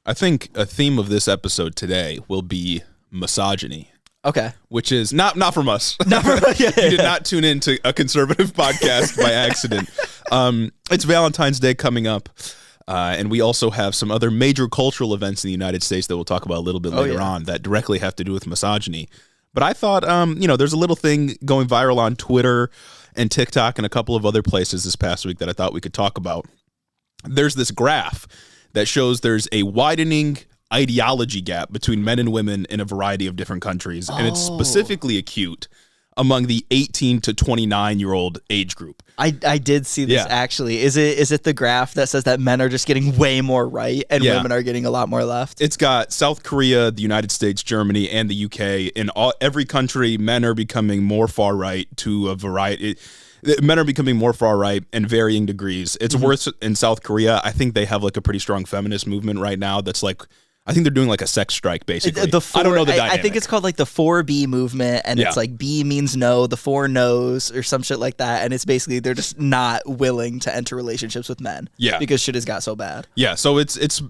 I think a theme of this episode today will be misogyny. Okay. Which is not from us. You did not tune into a conservative podcast by accident. It's Valentine's Day coming up. And we also have some other major cultural events in the United States that we'll talk about a little bit later on that directly have to do with misogyny. But I thought, there's a little thing going viral on Twitter and TikTok and a couple of other places this past week that I thought we could talk about. There's this graph that shows there's a widening ideology gap between men and women in a variety of different countries. And it's specifically acute among the 18 to 29-year-old age group. I did see this actually. Is it the graph that says that men are just getting way more right and women are getting a lot more left? It's got South Korea, the United States, Germany, and the UK. In every country, men are becoming more far right to a variety. Men are becoming more far right in varying degrees. It's worse in South Korea. I think they have like a pretty strong feminist movement right now that's like, I think they're doing like a sex strike, basically. I don't know the dynamic. I think it's called like the 4B movement, and it's like B means no, the 4 no's, or some shit like that. And it's basically they're just not willing to enter relationships with men. Yeah, because shit has got so bad. Yeah, so it's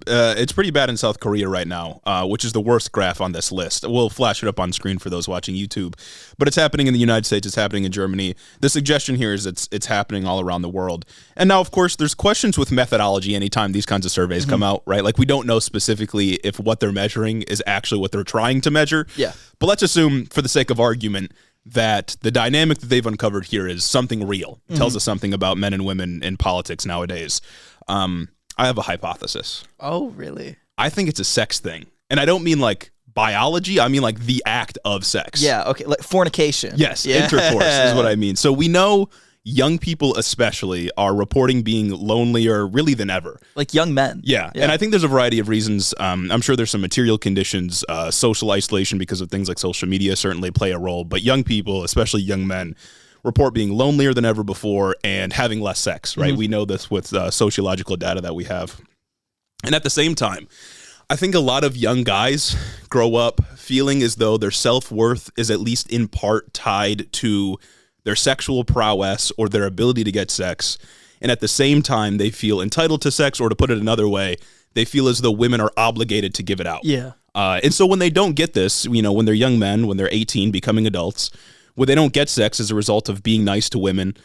pretty bad in South Korea right now, which is the worst graph on this list. We'll flash it up on screen for those watching YouTube. But it's happening in the United States. It's happening in Germany. The suggestion here is it's happening all around the world. And now, of course, there's questions with methodology anytime these kinds of surveys come out, right? Like we don't know specifically if what they're measuring is actually what they're trying to measure. Yeah. But let's assume, for the sake of argument, that the dynamic that they've uncovered here is something real. It tells us something about men and women in politics nowadays. I have a hypothesis. Oh, really? I think it's a sex thing. And I don't mean like biology. I mean like the act of sex. Yeah, okay. Like fornication. Yes, intercourse is what I mean. So we know young people especially are reporting being lonelier really than ever. Like young men. Yeah. And I think there's a variety of reasons. I'm sure there's some material conditions, social isolation because of things like social media certainly play a role. But young people, especially young men, report being lonelier than ever before and having less sex, right? We know this with sociological data that we have. And at the same time, I think a lot of young guys grow up feeling as though their self-worth is at least in part tied to their sexual prowess or their ability to get sex. And at the same time, they feel entitled to sex, or to put it another way, they feel as though women are obligated to give it out. Yeah. And so when they don't get this, when they're young men, when they're 18, becoming adults, when they don't get sex as a result of being nice to women,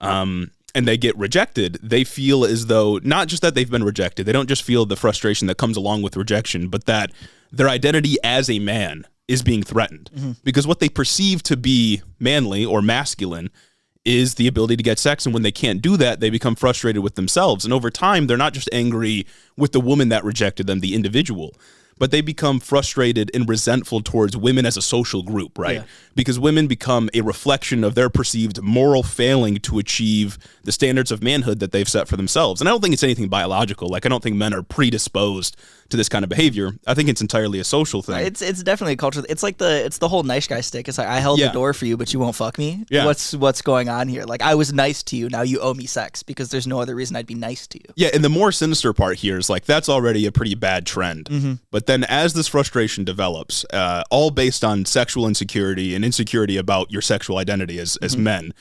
and they get rejected, they feel as though not just that they've been rejected, they don't just feel the frustration that comes along with rejection, but that their identity as a man is being threatened because what they perceive to be manly or masculine is the ability to get sex. And when they can't do that, they become frustrated with themselves. And over time, they're not just angry with the woman that rejected them, the individual, but they become frustrated and resentful towards women as a social group, right? Yeah. Because women become a reflection of their perceived moral failing to achieve the standards of manhood that they've set for themselves. And I don't think it's anything biological. Like, I don't think men are predisposed to this kind of behavior. I think it's entirely a social thing. It's definitely a culture. It's like the whole nice guy stick. It's like, I held the door for you, but you won't fuck me. Yeah. What's going on here? Like, I was nice to you. Now you owe me sex because there's no other reason I'd be nice to you. Yeah. And the more sinister part here is like, that's already a pretty bad trend. But then as this frustration develops, all based on sexual insecurity and insecurity about your sexual identity as men,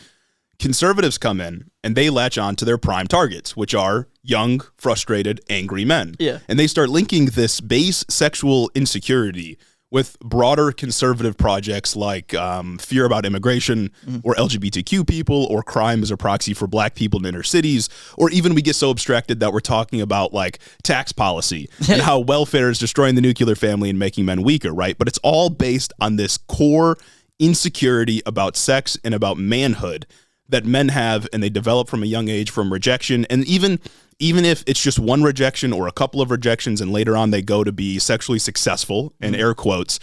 conservatives come in and they latch on to their prime targets, which are young, frustrated, angry men. Yeah. And they start linking this base sexual insecurity with broader conservative projects like fear about immigration or LGBTQ people or crime as a proxy for black people in inner cities, or even we get so abstracted that we're talking about like tax policy and how welfare is destroying the nuclear family and making men weaker, right? But it's all based on this core insecurity about sex and about manhood that men have, and they develop from a young age from rejection. And even if it's just one rejection or a couple of rejections and later on they go to be sexually successful, in air quotes,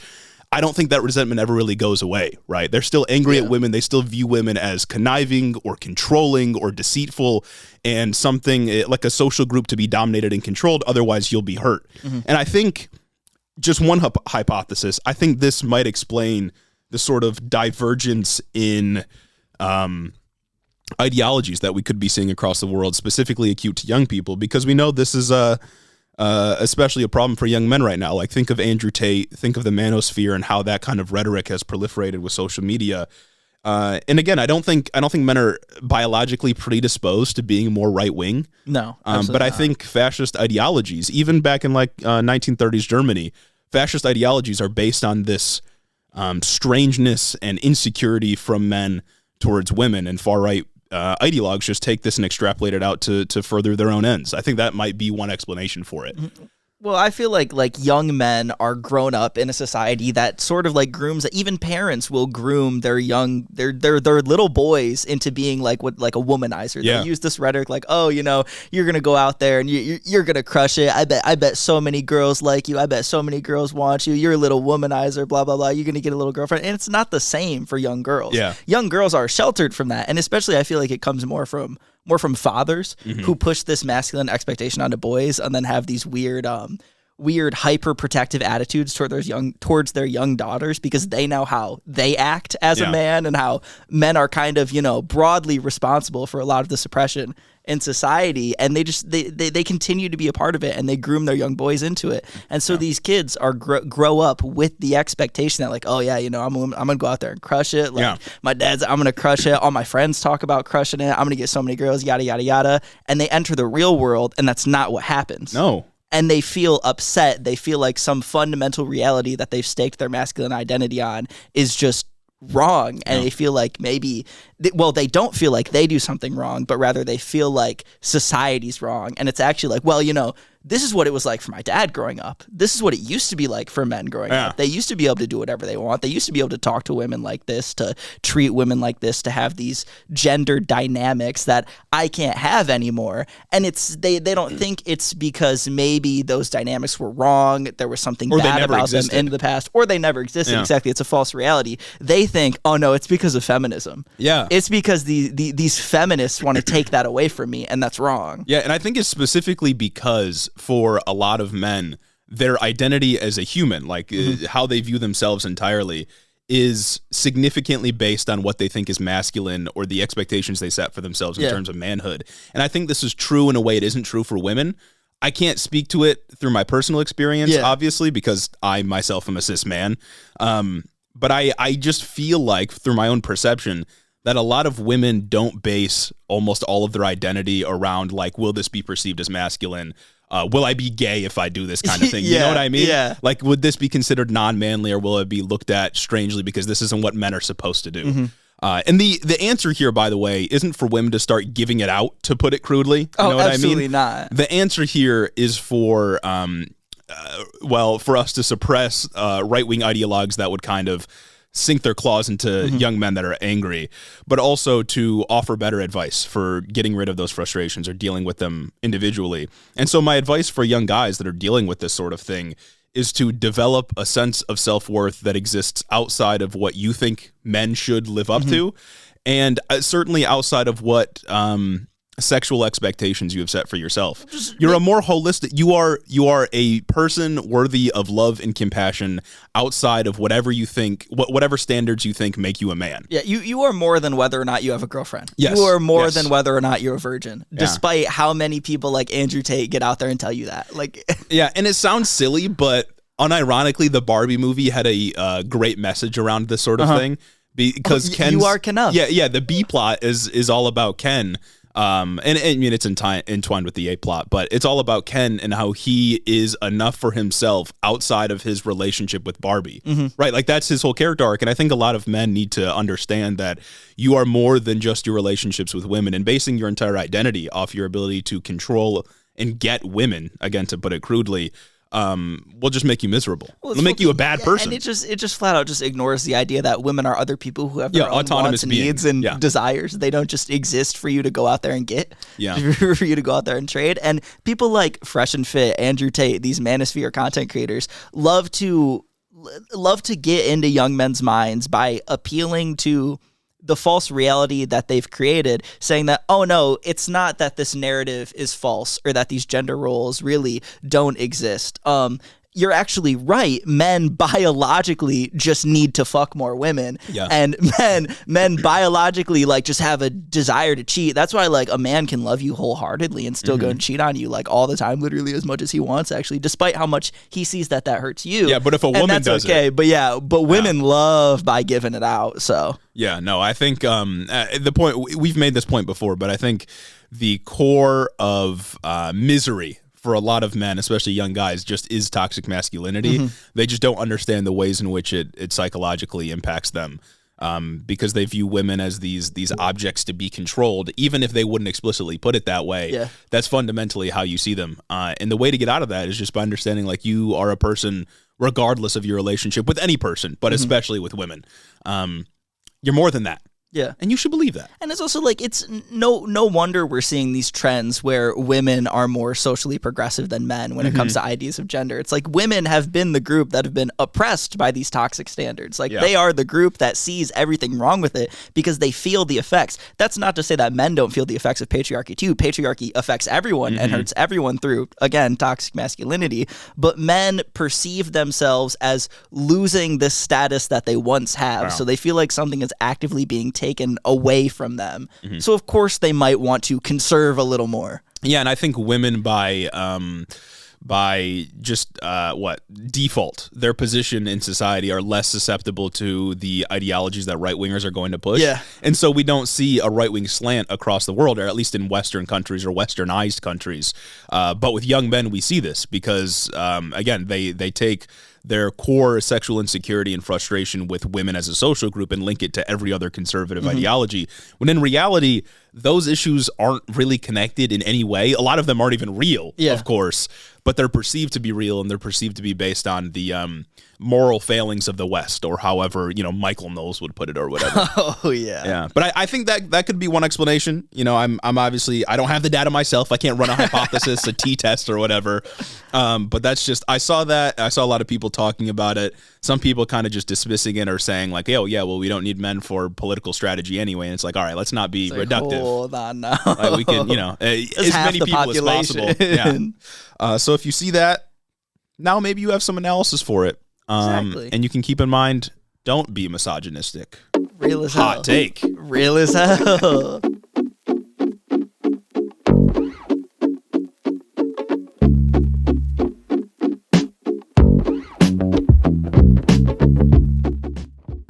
I don't think that resentment ever really goes away, right? They're still angry at women. They still view women as conniving or controlling or deceitful and something like a social group to be dominated and controlled. Otherwise, you'll be hurt. And I think just one hypothesis, I think this might explain the sort of divergence in ideologies that we could be seeing across the world, specifically acute to young people, because we know this is especially a problem for young men right now. Like, think of Andrew Tate, think of the manosphere and how that kind of rhetoric has proliferated with social media. And again, I don't think men are biologically predisposed to being more right wing. No, but I think fascist ideologies, even back in like 1930s Germany, fascist ideologies are based on this strangeness and insecurity from men towards women, and far right ideologues just take this and extrapolate it out to further their own ends. I think that might be one explanation for it. Well, I feel like young men are grown up in a society that sort of like grooms. Even parents will groom their little boys into being like a womanizer. Yeah. They use this rhetoric like, oh, you know, you're gonna go out there and you're gonna crush it. I bet so many girls like you. I bet so many girls want you. You're a little womanizer. Blah blah blah. You're gonna get a little girlfriend, and it's not the same for young girls. Yeah. Young girls are sheltered from that, and especially I feel like it comes more from fathers who push this masculine expectation onto boys and then have these weird hyper protective attitudes towards their young daughters, because they know how they act as a man and how men are kind of, you know, broadly responsible for a lot of the suppression in society, and they continue to be a part of it, and they groom their young boys into it. And so these kids are grow up with the expectation that like, oh yeah, you know, I'm gonna go out there and crush it. Like my dad's, I'm gonna crush it. All my friends talk about crushing it. I'm gonna get so many girls, yada yada yada. And they enter the real world, and that's not what happens. No. And they feel upset. They feel like some fundamental reality that they've staked their masculine identity on is just wrong. And they feel like maybe, they don't feel like they do something wrong, but rather they feel like society's wrong. And it's actually like, well, you know, this is what it was like for my dad growing up. This is what it used to be like for men growing up. They used to be able to do whatever they want. They used to be able to talk to women like this, to treat women like this, to have these gender dynamics that I can't have anymore. And they don't think it's because maybe those dynamics were wrong, there was something bad about them in the past, or they never existed. Exactly. It's a false reality. They think, oh no, it's because of feminism. Yeah. It's because these feminists want to take that away from me, and that's wrong. Yeah, and I think it's specifically because for a lot of men, their identity as a human, like how they view themselves entirely, is significantly based on what they think is masculine or the expectations they set for themselves in terms of manhood. And I think this is true in a way it isn't true for women. I can't speak to it through my personal experience, obviously, because I myself am a cis man. But I just feel like, through my own perception, that a lot of women don't base almost all of their identity around, like, will this be perceived as masculine? Will I be gay if I do this kind of thing? You know what I mean? Yeah. Like, would this be considered non-manly, or will it be looked at strangely because this isn't what men are supposed to do? And the answer here, by the way, isn't for women to start giving it out, to put it crudely. You know what absolutely I mean? Not. The answer here is for, for us to suppress right-wing ideologues that would kind of sink their claws into young men that are angry, but also to offer better advice for getting rid of those frustrations or dealing with them individually. And so my advice for young guys that are dealing with this sort of thing is to develop a sense of self-worth that exists outside of what you think men should live up to, and certainly outside of what sexual expectations you have set for yourself. You're a more holistic, you are a person worthy of love and compassion outside of whatever you think, whatever standards you think make you a man. Yeah, you are more than whether or not you have a girlfriend. Yes. You are more than whether or not you're a virgin, despite how many people like Andrew Tate get out there and tell you that. Like, yeah, and it sounds silly, but unironically, the Barbie movie had a great message around this sort of thing, because Ken's, you are Ken. Yeah, the B plot is all about Ken. And I mean, it's entwined with the A plot, but it's all about Ken and how he is enough for himself outside of his relationship with Barbie, right? Like, that's his whole character arc. And I think a lot of men need to understand that you are more than just your relationships with women, and basing your entire identity off your ability to control and get women, again, to put it crudely, will just make you miserable. It'll make you a bad person. And it just flat out just ignores the idea that women are other people who have their own autonomous wants and needs and desires. They don't just exist for you to go out there and get, for you to go out there and trade. And people like Fresh and Fit, Andrew Tate, these manosphere content creators love to get into young men's minds by appealing to the false reality that they've created, saying that, oh no, it's not that this narrative is false or that these gender roles really don't exist. you're actually right. Men biologically just need to fuck more women. Yeah. And men biologically like just have a desire to cheat. That's why like a man can love you wholeheartedly and still go and cheat on you like all the time, literally as much as he wants, actually, despite how much he sees that hurts you. Yeah, but if a woman that's does okay. it. But women love by giving it out. So yeah, no, I think the point, we've made this point before, but I think the core of misery for a lot of men, especially young guys, just is toxic masculinity. They just don't understand the ways in which it psychologically impacts them, because they view women as these objects to be controlled, even if they wouldn't explicitly put it that way. Yeah. That's fundamentally how you see them. And the way to get out of that is just by understanding like you are a person regardless of your relationship with any person, but especially with women. You're more than that. yeah. And you should believe that. And it's also like it's no wonder we're seeing these trends where women are more socially progressive than men when it comes to ideas of gender. It's like women have been the group that have been oppressed by these toxic standards. Like they are the group that sees everything wrong with it because they feel the effects. That's not to say that men don't feel the effects of patriarchy too. Patriarchy affects everyone and hurts everyone through, again, toxic masculinity. But men perceive themselves as losing this status that they once have. Wow. So they feel like something is actively being taken away from them. So of course they might want to conserve a little more. Yeah, and I think women by just default, their position in society are less susceptible to the ideologies that right wingers are going to push. Yeah. And so we don't see a right wing slant across the world, or at least in Western countries or Westernized countries. But with young men, we see this because again, they take their core sexual insecurity and frustration with women as a social group and link it to every other conservative ideology, when in reality, those issues aren't really connected in any way. A lot of them aren't even real, of course, but they're perceived to be real and they're perceived to be based on the moral failings of the West, or however, Michael Knowles would put it, or whatever. Oh, yeah. Yeah. But I think that could be one explanation. I'm obviously, I don't have the data myself. I can't run a hypothesis, a t-test or whatever. But that's just, I saw a lot of people talking about it. Some people kind of just dismissing it or saying like, oh yeah, well, we don't need men for political strategy anyway. And it's like, all right, let's not be reductive. Hold on now. Like we can, as many people as possible. Yeah. So if you see that, now maybe you have some analysis for it. Exactly. And you can keep in mind, don't be misogynistic. Real as hell. Hot take. Real as hell.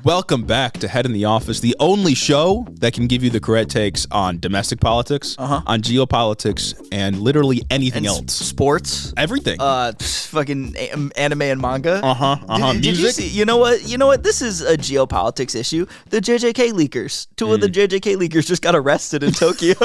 Welcome back to Head in the Office, the only show that can give you the correct takes on domestic politics, on geopolitics, and literally anything else. Sports. Everything. Fucking anime and manga. Did you Music. see? You know what? This is a geopolitics issue. The JJK leakers. Two of the JJK leakers just got arrested in Tokyo.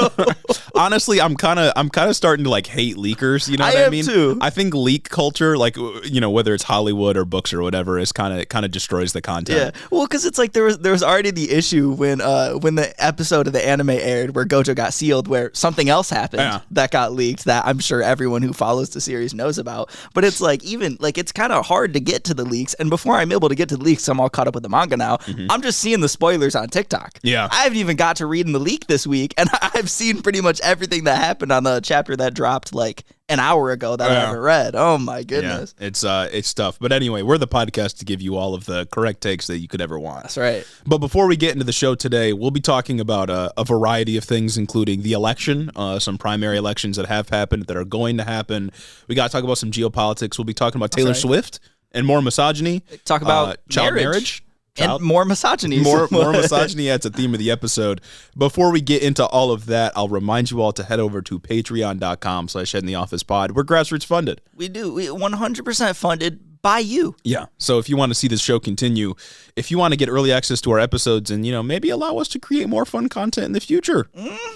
Honestly, I'm kind of starting to like hate leakers. You know what I mean? Too. I think leak culture, like whether it's Hollywood or books or whatever, is kind of destroys the content. Yeah. Well, because it's like there was already the issue when the episode of the anime aired where Gojo got sealed, where something else happened that got leaked that I'm sure everyone who follows the series knows about. But it's like it's kind of hard to get to the leaks, and before I'm able to get to the leaks, I'm all caught up with the manga now. I'm just seeing the spoilers on TikTok. Yeah, I haven't even got to reading the leak this week, and I've seen pretty much everything that happened on the chapter that dropped like an hour ago that I haven't read. Oh my goodness. Yeah, it's tough. But anyway, we're the podcast to give you all of the correct takes that you could ever want. That's right. But before we get into the show today, we'll be talking about a variety of things, including the election, some primary elections that have happened, that are going to happen. We got to talk about some geopolitics. We'll be talking about Taylor Swift and more misogyny. Talk about child marriage. And more misogyny. More misogyny. That's a theme of the episode. Before we get into all of that, I'll remind you all to head over to patreon.com/headintheofficepod. We're grassroots funded. We do. We 100% funded by you. Yeah. So if you want to see this show continue, if you want to get early access to our episodes and, maybe allow us to create more fun content in the future,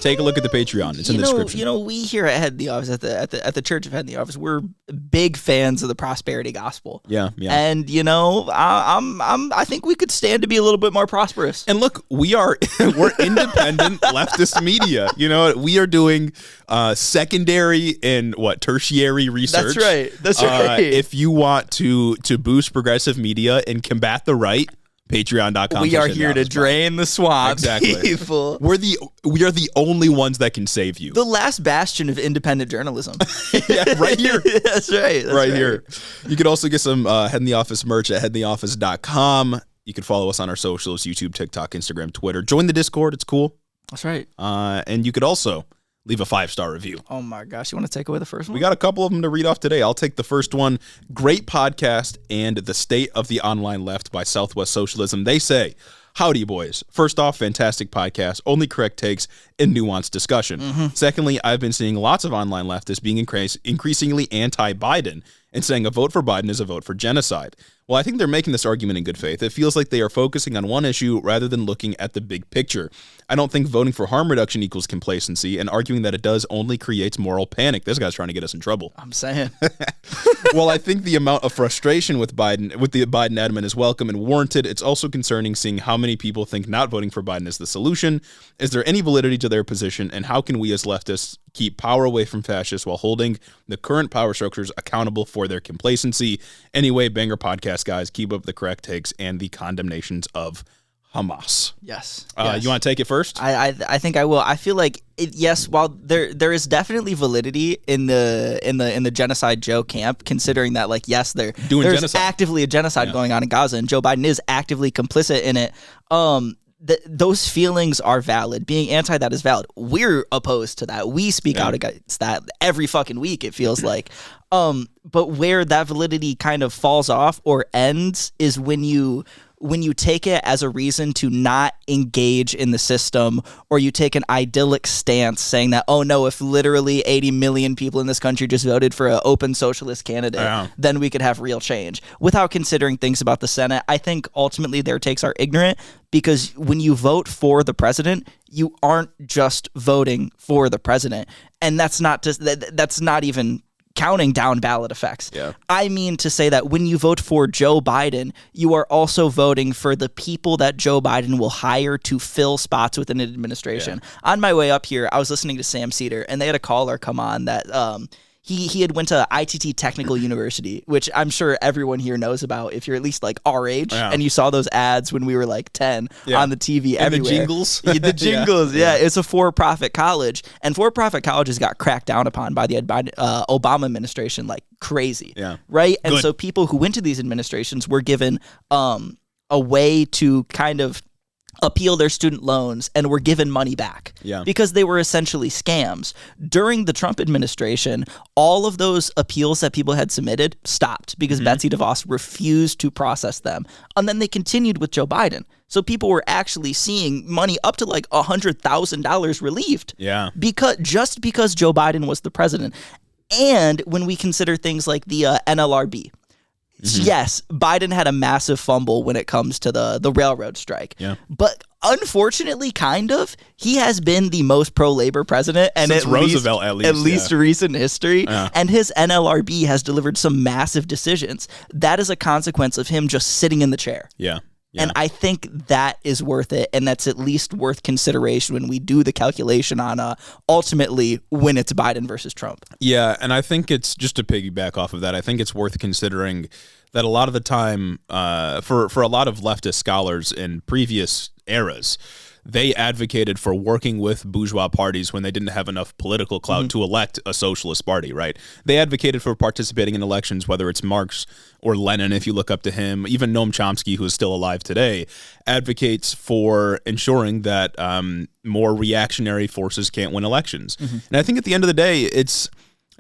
take a look at the Patreon. It's in the description. We here at Head in the Office, at the Church of Head in the Office, we're big fans of the prosperity gospel. Yeah. And, I think we could stand to be a little bit more prosperous. And look, we're independent leftist media. We are doing secondary and tertiary research. That's right. If you want to boost progressive media and combat the right, Patreon.com. We are here to drain the swamp, exactly. people. We are the only ones that can save you. The last bastion of independent journalism. Yeah, right here. That's right. Right here. You could also get some Head in the Office merch at headintheoffice.com. You can follow us on our socials, YouTube, TikTok, Instagram, Twitter. Join the Discord. It's cool. That's right. And you could also leave a 5-star review. Oh my gosh. You want to take away the first one? We got a couple of them to read off today. I'll take the first one. Great podcast and The State of the Online Left by Southwest Socialism. They say, howdy, boys. First off, fantastic podcast, only correct takes and nuanced discussion. Secondly, I've been seeing lots of online leftists being increasingly anti-Biden and saying a vote for Biden is a vote for genocide. Well, I think they're making this argument in good faith. It feels like they are focusing on one issue rather than looking at the big picture. I don't think voting for harm reduction equals complacency, and arguing that it does only creates moral panic. This guy's trying to get us in trouble. I'm saying. Well, I think the amount of frustration with the Biden admin is welcome and warranted. It's also concerning seeing how many people think not voting for Biden is the solution. Is there any validity to their position, and how can we as leftists keep power away from fascists while holding the current power structures accountable for their complacency? Anyway, banger podcast, guys. Keep up the correct takes and the condemnations of Hamas. Yes. You want to take it first? I think I will. I feel like yes. While there is definitely validity in the genocide Joe camp, considering that yes, there's genocide. Actively a genocide going on in Gaza, and Joe Biden is actively complicit in it. Those feelings are valid. Being anti that is valid. We're opposed to that. We speak out against that every fucking week, it feels like. But where that validity kind of falls off or ends is when you take it as a reason to not engage in the system, or you take an idyllic stance saying that, oh no, if literally 80 million people in this country just voted for an open socialist candidate, then we could have real change, without considering things about the Senate. I think ultimately their takes are ignorant, because when you vote for the president, you aren't just voting for the president. And that's not even counting down ballot effects. Yeah. I mean to say that when you vote for Joe Biden, you are also voting for the people that Joe Biden will hire to fill spots within an administration. On my way up here, I was listening to Sam Cedar, and they had a caller come on that he had went to ITT Technical University, which I'm sure everyone here knows about if you're at least our age, and you saw those ads when we were 10 on the TV and everywhere. The jingles. The jingles, It's a for-profit college, and for-profit colleges got cracked down upon by the Obama administration like crazy, right? And so people who went to these administrations were given a way to kind of appeal their student loans and were given money back because they were essentially scams. During the Trump administration, all of those appeals that people had submitted stopped because Betsy DeVos refused to process them. And then they continued with Joe Biden. So people were actually seeing money up to $100,000 relieved. Because Joe Biden was the president. And when we consider things like the NLRB, yes, Biden had a massive fumble when it comes to the railroad strike. But unfortunately, he has been the most pro-labor president, and since Roosevelt, at least recent history. And his NLRB has delivered some massive decisions. That is a consequence of him just sitting in the chair. And I think that is worth it, and that's at least worth consideration when we do the calculation on ultimately when it's Biden versus Trump. Yeah, and I think it's, just to piggyback off of that, I think it's worth considering that a lot of the time, for a lot of leftist scholars in previous eras, they advocated for working with bourgeois parties when they didn't have enough political clout to elect a socialist party, right? They advocated for participating in elections, whether it's Marx or Lenin, if you look up to him. Even Noam Chomsky, who is still alive today, advocates for ensuring that more reactionary forces can't win elections. And I think at the end of the day, it's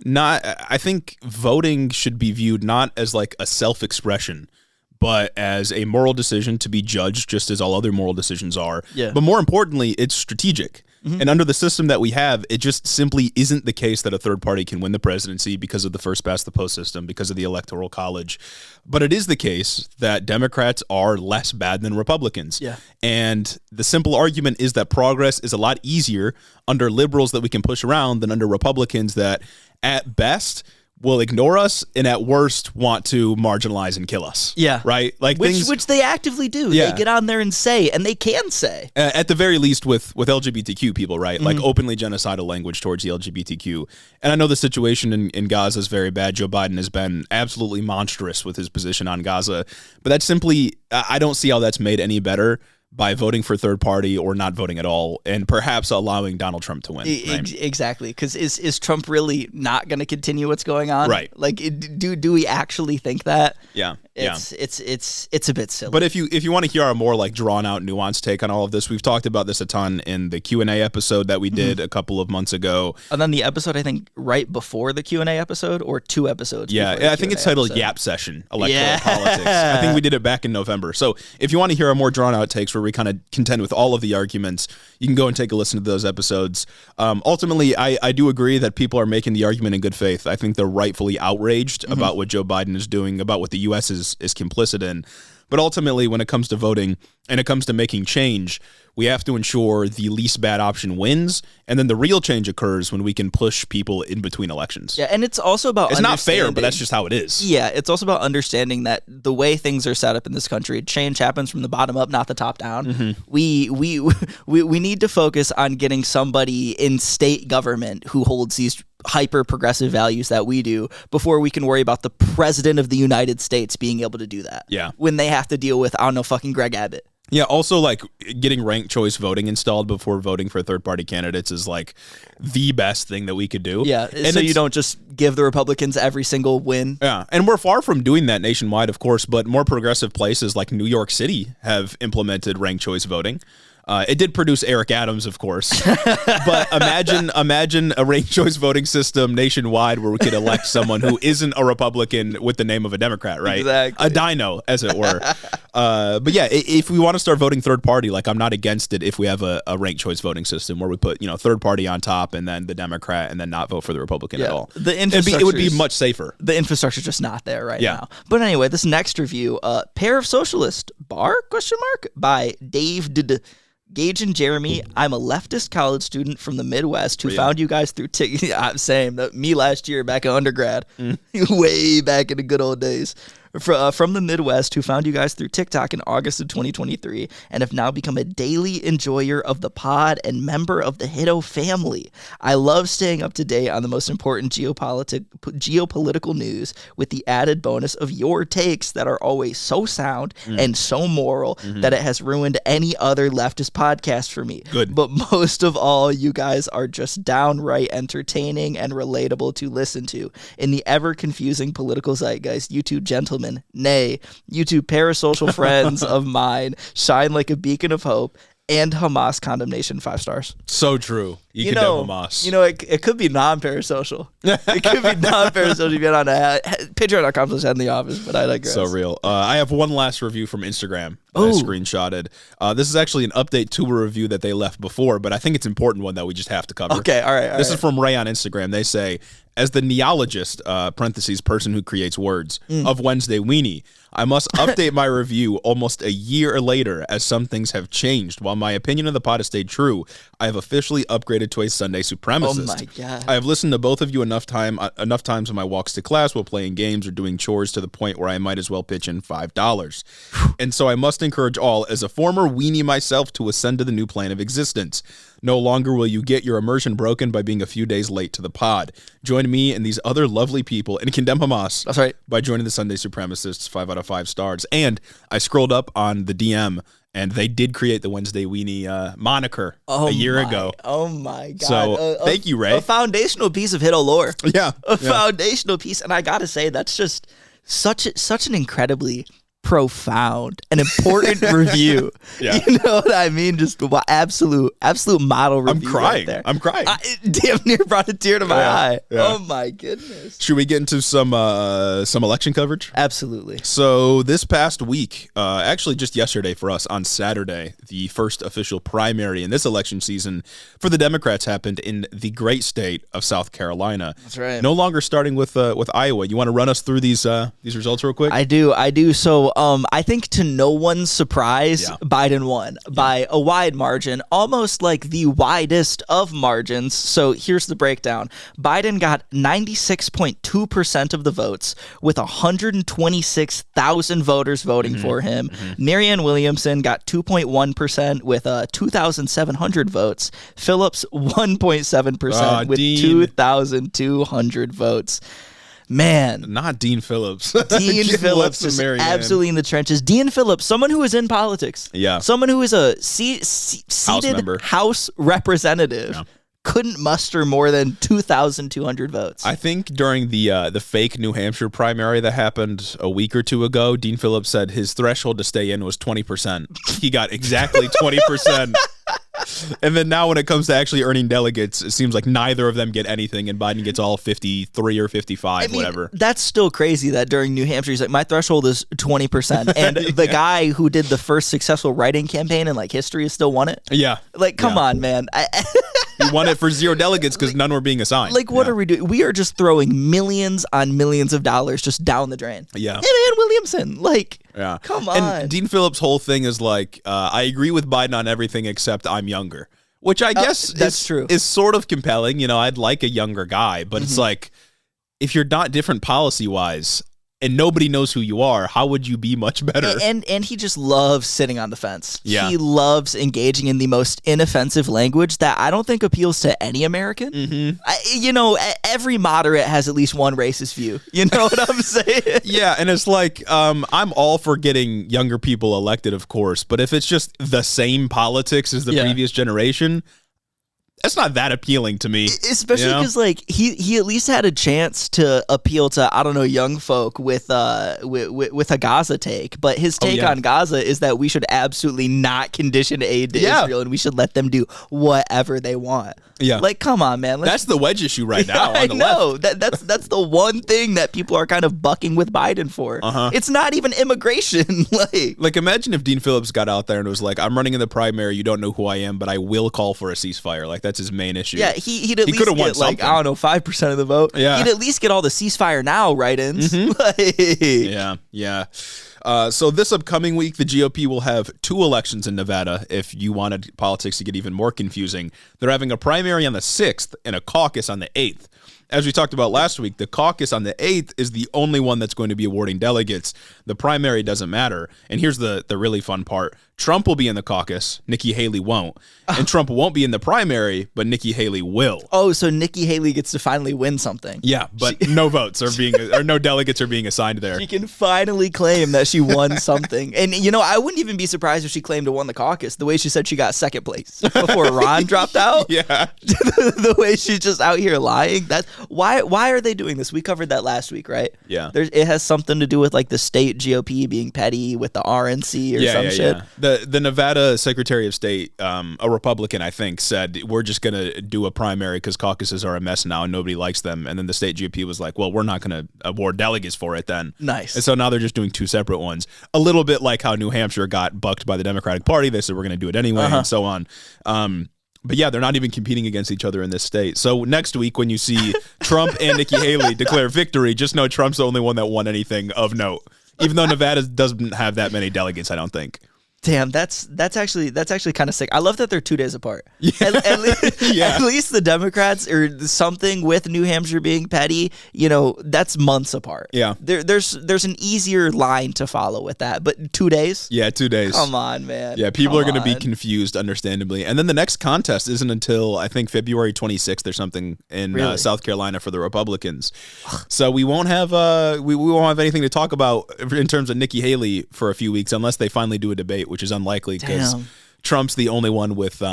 not, I think voting should be viewed not as a self-expression, but as a moral decision to be judged just as all other moral decisions are. But more importantly, it's strategic. And under the system that we have, it just simply isn't the case that a third party can win the presidency because of the first past the post system, because of the electoral college. But it is the case that Democrats are less bad than Republicans. And the simple argument is that progress is a lot easier under liberals that we can push around than under Republicans that, at best, will ignore us and at worst want to marginalize and kill us. Yeah. Right? Like which they actively do. Yeah. They get on there and say, and they can say. At the very least with LGBTQ people, right? Like openly genocidal language towards the LGBTQ. And I know the situation in Gaza is very bad. Joe Biden has been absolutely monstrous with his position on Gaza. But that's simply, I don't see how that's made any better by voting for third party or not voting at all, and perhaps allowing Donald Trump to win. Right? Exactly, because is Trump really not going to continue what's going on? Right. Like, do we actually think that? Yeah. It's a bit silly. But if you want to hear a more like drawn out, nuanced take on all of this, we've talked about this a ton in the Q&A episode that we did a couple of months ago. And then the episode, I think, right before the Q&A episode, or 2 episodes. Yeah, I think it's titled Yap Session, Electoral Politics. I think we did it back in November. So if you want to hear a more drawn out takes where we kind of contend with all of the arguments, you can go and take a listen to those episodes. Ultimately, I do agree that people are making the argument in good faith. I think they're rightfully outraged about what Joe Biden is doing, about what the U.S. is complicit in. But ultimately, when it comes to voting and it comes to making change, we have to ensure the least bad option wins, and then the real change occurs when we can push people in between elections. Yeah, and it's also about it's not fair, but that's just how it is. Yeah, it's also about understanding that the way things are set up in this country, change happens from the bottom up, not the top down. We need to focus on getting somebody in state government who holds these hyper progressive values that we do before we can worry about the president of the United States being able to do that. Yeah. When they have to deal with, I don't know, fucking Greg Abbott. Yeah, also, like, getting ranked choice voting installed before voting for third-party candidates is, like, the best thing that we could do. Yeah, and so you don't just give the Republicans every single win. Yeah, and we're far from doing that nationwide, of course, but more progressive places like New York City have implemented ranked choice voting. It did produce Eric Adams, of course, but imagine a ranked choice voting system nationwide where we could elect someone who isn't a Republican with the name of a Democrat, right? Exactly. A dino, as it were. But yeah, if we want to start voting third party, like, I'm not against it if we have a ranked choice voting system where we put, third party on top and then the Democrat and then not vote for the Republican at all. It would be much safer. The infrastructure's just not there right now. But anyway, this next review, Pair of Socialist Bar, by Dave Gage and Jeremy. I'm a leftist college student from the Midwest who found you guys through same. Me last year back in undergrad, way back in the good old days. From the Midwest, who found you guys through TikTok in August of 2023 and have now become a daily enjoyer of the pod and member of the Hiddo family. I love staying up to date on the most important geopolitical news with the added bonus of your takes that are always so sound and so moral that it has ruined any other leftist podcast for me. Good. But most of all, you guys are just downright entertaining and relatable to listen to. In the ever-confusing political zeitgeist, you two gentlemen, nay, you two parasocial friends of mine, shine like a beacon of hope, and Hamas condemnation 5 stars. So true. You could have Hamas. It could be non-parasocial. It could be non-parasocial if you're on Patreon.com/head in the office, but I digress. So real. I have one last review from Instagram that I screenshotted. This is actually an update to a review that they left before, but I think it's an important one that we just have to cover. Okay, all right. This is from Ray on Instagram. They say, as the neologist, person who creates words, of Wednesday Weenie, I must update my review almost a year later as some things have changed. While my opinion of the pod has stayed true, I have officially upgraded to a Sunday supremacist. Oh my God. I have listened to both of you enough times on my walks to class while playing games or doing chores to the point where I might as well pitch in $5. And so I must encourage all, as a former weenie myself, to ascend to the new plane of existence. No longer will you get your immersion broken by being a few days late to the pod. Join me and these other lovely people and condemn Hamas. That's right. By joining the Sunday Supremacists, 5 out of 5 stars. And I scrolled up on the DM, and they did create the Wednesday Weenie moniker a year ago. Oh my God. So thank you, Ray. A foundational piece of Hiddo lore. Yeah. A foundational piece. And I got to say, that's just such an incredibly profound and important review. Yeah. You know what I mean? Just absolute model review. I'm crying. Right there. I'm crying. I damn near brought a tear to my eye. Yeah. Oh my goodness. Should we get into some election coverage? Absolutely. So this past week, actually just yesterday for us, on Saturday, the first official primary in this election season for the Democrats happened in the great state of South Carolina. That's right. No longer starting with Iowa. You want to run us through these results real quick? I do. So So I think to no one's surprise, Biden won by a wide margin, almost like the widest of margins. So here's the breakdown. Biden got 96.2% of the votes with 126,000 voters voting for him. Marianne Williamson got 2.1% with 2,700 votes. Phillips 1.7% with 2,200 votes. Man, not Dean Phillips. Dean Phillips is absolutely in the trenches. Dean Phillips, someone who is in politics, someone who is a seated House representative, couldn't muster more than 2,200 votes. I think during the fake New Hampshire primary that happened a week or two ago, Dean Phillips said his threshold to stay in was 20%. He got exactly 20%. And then now when it comes to actually earning delegates, it seems like neither of them get anything, and Biden gets all 53 or 55, whatever. That's still crazy that during New Hampshire, he's like, my threshold is 20%. And the guy who did the first successful writing campaign in like history still won it? Yeah. Like, come on, man. He won it for 0 delegates because none were being assigned. Like, what are we doing? We are just throwing millions on millions of dollars just down the drain. Yeah. And Williamson, like, come on. And Dean Phillips' whole thing is like, I agree with Biden on everything except I'm younger, which I guess that's true. Is sort of compelling. You know, I'd like a younger guy, but it's like, if you're not different policy-wise and nobody knows who you are, how would you be much better? And he just loves sitting on the fence. Yeah. He loves engaging in the most inoffensive language that I don't think appeals to any American. Every moderate has at least one racist view. You know what I'm saying? Yeah, and it's like, I'm all for getting younger people elected, of course, but if it's just the same politics as the previous generation, that's not that appealing to me. Especially because like he at least had a chance to appeal to, I don't know, young folk with a Gaza take. But his take on Gaza is that we should absolutely not condition aid to Israel and we should let them do whatever they want. Yeah. Like, come on, man. That's the wedge issue right now. I know. That's the one thing that people are kind of bucking with Biden for. It's not even immigration. Like imagine if Dean Phillips got out there and was like, I'm running in the primary, you don't know who I am, but I will call for a ceasefire. Like that's his main issue. Yeah, he'd at least get like, I don't know, 5% of the vote. Yeah. He'd at least get all the ceasefire now write-ins. Yeah. So this upcoming week, the GOP will have 2 elections in Nevada. If you wanted politics to get even more confusing, they're having a primary on the 6th and a caucus on the 8th. As we talked about last week, the caucus on the 8th is the only one that's going to be awarding delegates. The primary doesn't matter. And here's the really fun part. Trump will be in the caucus. Nikki Haley won't. And Trump won't be in the primary, but Nikki Haley will. Oh, so Nikki Haley gets to finally win something. Yeah, but no votes are being, or no delegates are being assigned there. She can finally claim that she won something. And, I wouldn't even be surprised if she claimed to won the caucus. The way she said she got second place before Ron dropped out. Yeah. The way she's just out here lying. That's why are they doing this? We covered that last week, right? Yeah. It has something to do with like the state GOP being petty with the RNC or some shit. Yeah. The Nevada Secretary of State, a Republican, I think, said, we're just going to do a primary because caucuses are a mess now and nobody likes them. And then the state GOP was like, well, we're not going to award delegates for it then. Nice. And so now they're just doing 2 separate ones. A little bit like how New Hampshire got bucked by the Democratic Party. They said we're going to do it anyway and so on. But yeah, they're not even competing against each other in this state. So next week when you see Trump and Nikki Haley declare victory, just know Trump's the only one that won anything of note. Even though Nevada doesn't have that many delegates, I don't think. Damn, that's actually kind of sick. I love that they're 2 days apart. At least the Democrats or something with New Hampshire being petty, that's months apart. Yeah. There's an easier line to follow with that, but 2 days? Yeah, 2 days. Come on, man. Yeah, people are going to be confused, understandably. And then the next contest isn't until, I think, February 26th or something in South Carolina for the Republicans. So we won't have we won't have anything to talk about in terms of Nikki Haley for a few weeks unless they finally do a debate, which is unlikely because Trump's the only one with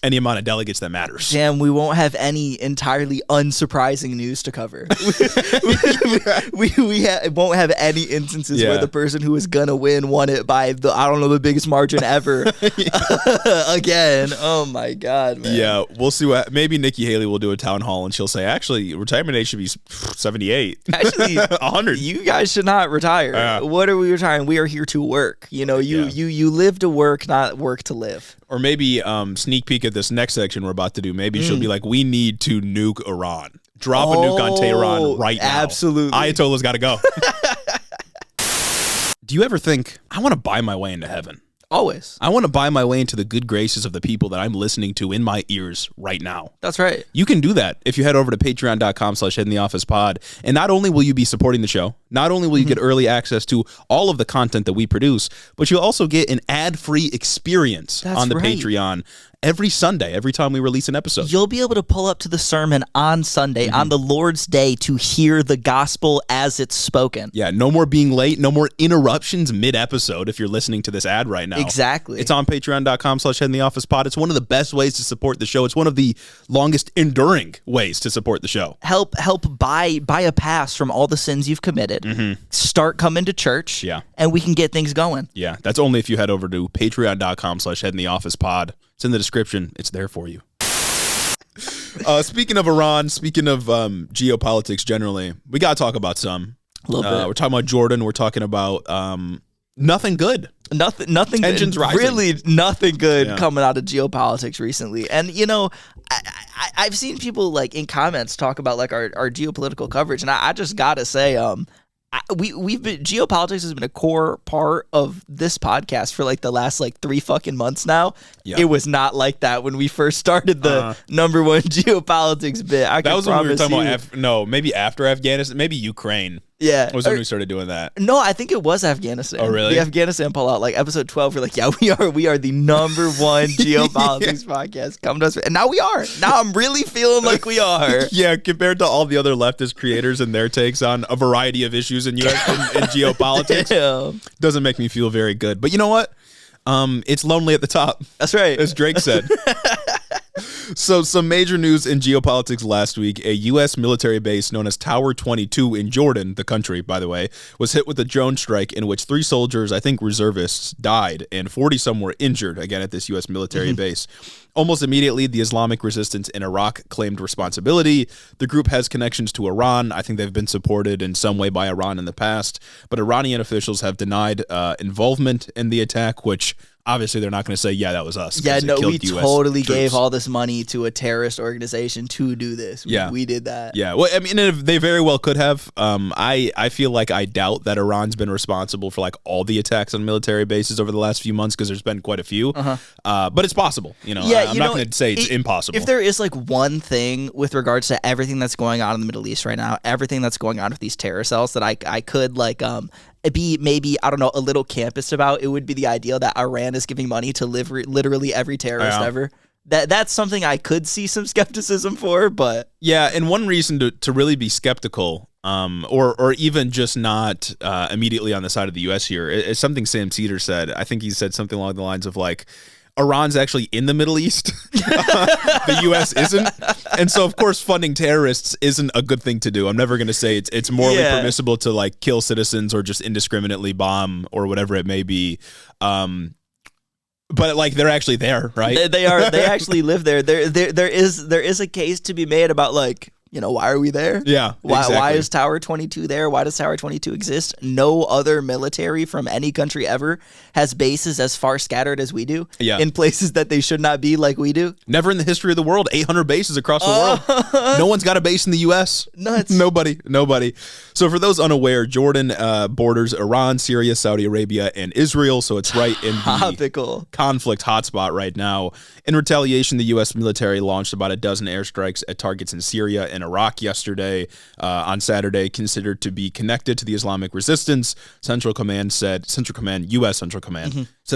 any amount of delegates that matters. Damn, we won't have any entirely unsurprising news to cover. we won't have any instances where the person who is gonna win won it by the biggest margin ever. Again, oh my god, man. Yeah, we'll see what. Maybe Nikki Haley will do a town hall and she'll say, actually, retirement age should be 78. Actually, 100. You guys should not retire. What are we retiring? We are here to work. You live to work, not work to live. Or maybe sneak peek at this next section we're about to do. Maybe she'll be like, we need to nuke Iran. Drop a nuke on Tehran right now. Absolutely. Ayatollah's got to go. do you ever think, I want to buy my way into heaven? Always. I want to buy my way into the good graces of the people that I'm listening to in my ears right now. That's right. You can do that if you head over to patreon.com/headintheofficepod. And not only will you be supporting the show, not only will you get early access to all of the content that we produce, but you'll also get an ad-free experience on the Patreon every Sunday, every time we release an episode. You'll be able to pull up to the sermon on Sunday, on the Lord's Day, to hear the gospel as it's spoken. Yeah, no more being late, no more interruptions mid-episode if you're listening to this ad right now. Exactly. It's on patreon.com/headintheofficepod. It's one of the best ways to support the show. It's one of the longest enduring ways to support the show. Help buy a pass from all the sins you've committed. Start coming to church. Yeah. And we can get things going. Yeah, that's only if you head over to patreon.com/headintheofficepod. It's in the description. It's there for you. Speaking of Iran, speaking of geopolitics generally, we got to talk about some. A little bit. We're talking about Jordan. We're talking about nothing good. Nothing. Tensions rising. Really, nothing good coming out of geopolitics recently. And I've seen people like in comments talk about like our geopolitical coverage, and I just gotta say, we've been geopolitics has been a core part of this podcast for like the last like 3 fucking months now. It was not like that when we first started the number one geopolitics bit. That was when we were talking about maybe after Afghanistan, maybe Ukraine. Yeah, was when we started doing that. No, I think it was Afghanistan. Oh, really? The Afghanistan pullout, like episode 12. We're like, yeah, we are the number one geopolitics podcast. Come to us, and now we are. Now I'm really feeling like we are. Yeah, compared to all the other leftist creators and their takes on a variety of issues in U.S. in geopolitics, doesn't make me feel very good. But you know what? It's lonely at the top. That's right, as Drake said. So some major news in geopolitics last week. A U.S. military base known as Tower 22 in Jordan, the country, by the way, was hit with a drone strike in which 3 soldiers, I think reservists, died and 40-some were injured, again, at this U.S. military base. Almost immediately, the Islamic resistance in Iraq claimed responsibility. The group has connections to Iran. I think they've been supported in some way by Iran in the past, but Iranian officials have denied involvement in the attack, which obviously they're not going to say, yeah, that was us. Yeah, no, we totally troops. Gave all this money to a terrorist organization to do this. We did that. Yeah, well, I mean, they very well could have. I feel like I doubt that Iran's been responsible for like all the attacks on military bases over the last few months, because there's been quite a few. But it's possible. I'm not going to say it's impossible. If there is like one thing with regards to everything that's going on in the Middle East right now, everything that's going on with these terror cells that I could like be maybe, I don't know, a little campus about, it would be the idea that Iran is giving money to literally every terrorist ever. That's something I could see some skepticism for, but yeah, and one reason to really be skeptical, or even just not immediately on the side of the U.S. here, is something Sam Cedar said. I think he said something along the lines of like, Iran's actually in the Middle East. The U.S. isn't. And so, of course, funding terrorists isn't a good thing to do. I'm never going to say it's morally permissible to like kill citizens or just indiscriminately bomb or whatever it may be. But like they're actually there, right? They are. They actually live there. There is a case to be made about like, why are we there? Yeah. Why is Tower 22 there? Why does Tower 22 exist? No other military from any country ever has bases as far scattered as we do. Yeah. In places that they should not be, like we do. Never in the history of the world. 800 bases across the world. No one's got a base in the U.S. Nuts. Nobody. So for those unaware, Jordan borders Iran, Syria, Saudi Arabia, and Israel. So it's right in the conflict hotspot right now. In retaliation, the U.S. military launched about a dozen airstrikes at targets in Syria and Iraq yesterday. On Saturday, considered to be connected to the Islamic resistance. U.S. Central Command said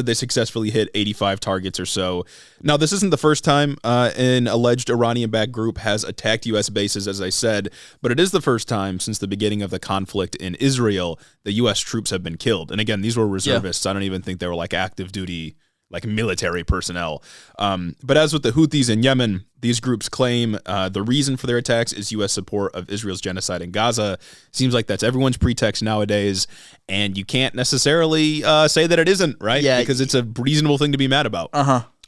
they successfully hit 85 targets or so. Now, this isn't the first time an alleged Iranian-backed group has attacked U.S. bases, as I said, but it is the first time since the beginning of the conflict in Israel that U.S. troops have been killed. And again, these were reservists. I don't even think they were like active duty, like military personnel. But as with the Houthis in Yemen, these groups claim the reason for their attacks is U.S. support of Israel's genocide in Gaza. Seems like that's everyone's pretext nowadays, and you can't necessarily say that it isn't, right? Yeah, because it's a reasonable thing to be mad about.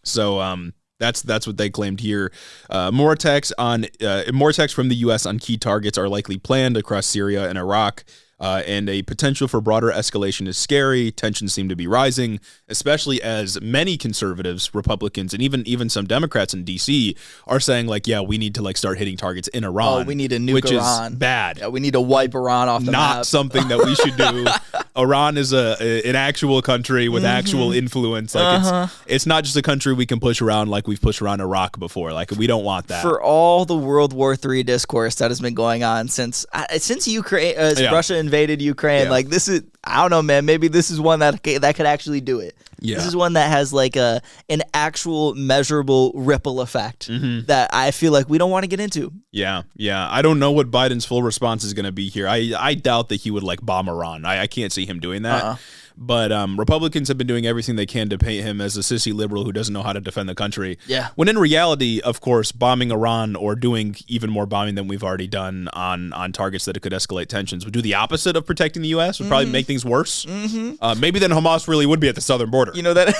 So that's what they claimed here. More attacks from the U.S. on key targets are likely planned across Syria and Iraq. and a potential for broader escalation is scary. Tensions seem to be rising, especially as many conservatives, Republicans, and even some Democrats in D.C. are saying, like, yeah, we need to like start hitting targets in Iran. Oh, we need to nuke which Iran. Is bad. Yeah, we need to wipe Iran off the map. Not something that we should do. Iran is an actual country with actual influence. Like it's not just a country we can push around like we've pushed around Iraq before. Like we don't want that. For all the World War III discourse that has been going on since Ukraine, Russia invaded Ukraine, like this is, I don't know, man. Maybe this is one that could actually do it. Yeah. This is one that has like an actual measurable ripple effect that I feel like we don't want to get into. Yeah. I don't know what Biden's full response is going to be here. I doubt that he would like bomb Iran. I can't see him doing that. But Republicans have been doing everything they can to paint him as a sissy liberal who doesn't know how to defend the country. Yeah. When in reality, of course, bombing Iran or doing even more bombing than we've already done on targets that it could escalate tensions would do the opposite of protecting the U.S., would probably make things worse. Maybe then Hamas really would be at the southern border. You know, that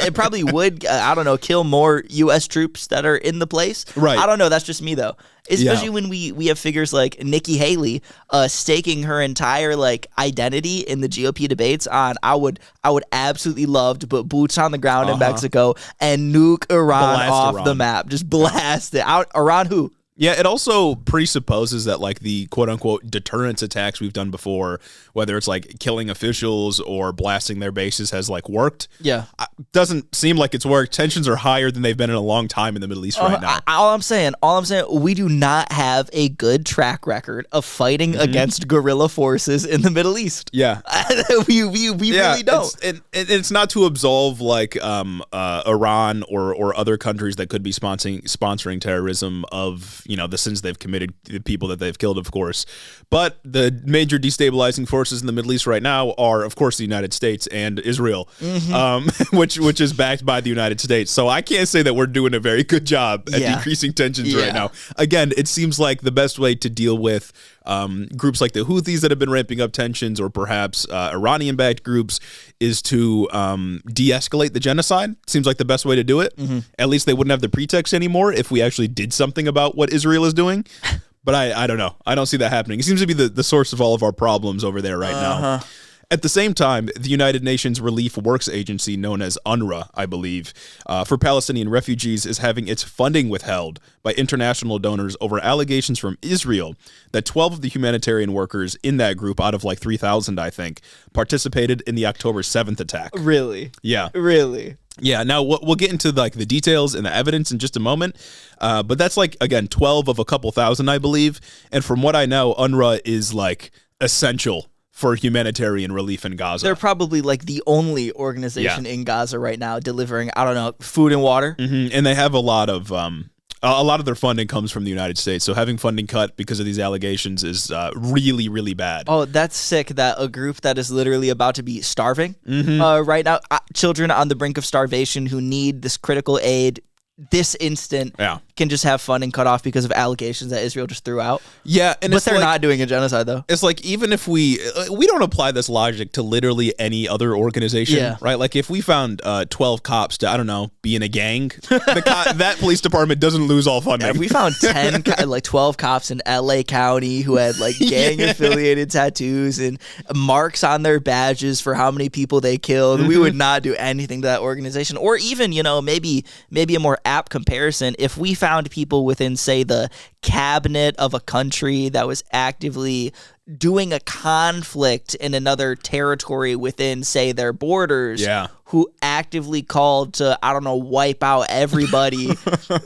it probably would, I don't know, kill more U.S. troops that are in the place. Right. I don't know. That's just me, though. Especially when we have figures like Nikki Haley staking her entire like identity in the GOP debates on I would absolutely love to put boots on the ground in Mexico and nuke Iran off the map. Just blast it out. Iran who? Yeah, it also presupposes that like the quote unquote deterrence attacks we've done before, whether it's like killing officials or blasting their bases, has like worked. Yeah. Doesn't seem like it's worked. Tensions are higher than they've been in a long time in the Middle East right now. All I'm saying, we do not have a good track record of fighting against guerrilla forces in the Middle East. Yeah. we really don't. It's not to absolve like Iran or other countries that could be sponsoring terrorism of, you know, the sins they've committed, the people that they've killed, of course. But the major destabilizing forces in the Middle East right now are, of course, the United States and Israel, which is backed by the United States. So I can't say that we're doing a very good job at decreasing tensions right now. Again, it seems like the best way to deal with groups like the Houthis that have been ramping up tensions, or perhaps Iranian-backed groups, is to de-escalate the genocide. Seems like the best way to do it. At least they wouldn't have the pretext anymore if we actually did something about what Israel is doing. But I don't know. I don't see that happening. It seems to be the source of all of our problems over there right now. At the same time, the United Nations Relief Works Agency, known as UNRWA, I believe, for Palestinian refugees, is having its funding withheld by international donors over allegations from Israel that 12 of the humanitarian workers in that group, out of like 3,000, I think, participated in the October 7th attack. Really? Yeah. Really? Yeah, now we'll get into like the details and the evidence in just a moment, but that's like, again, 12 of a couple thousand, I believe, and from what I know, UNRWA is like essential for humanitarian relief in Gaza. They're probably like the only organization in Gaza right now delivering, I don't know, food and water. And they have a lot of their funding comes from the United States. So having funding cut because of these allegations is really, really bad. Oh, that's sick that a group that is literally about to be starving right now, children on the brink of starvation who need this critical aid this instant can just have funding cut off because of allegations that Israel just threw out. Yeah, and but they're like, not doing a genocide though. It's like, even if we don't apply this logic to literally any other organization, right? Like if we found 12 cops to, I don't know, be in a gang, that police department doesn't lose all funding. Yeah, if we found 12 cops in LA County who had like gang affiliated tattoos and marks on their badges for how many people they killed, we would not do anything to that organization. Or even, you know, maybe a more apt comparison, if we found people within, say, the cabinet of a country that was actively doing a conflict in another territory within, say, their borders, who actively called to, I don't know, wipe out everybody,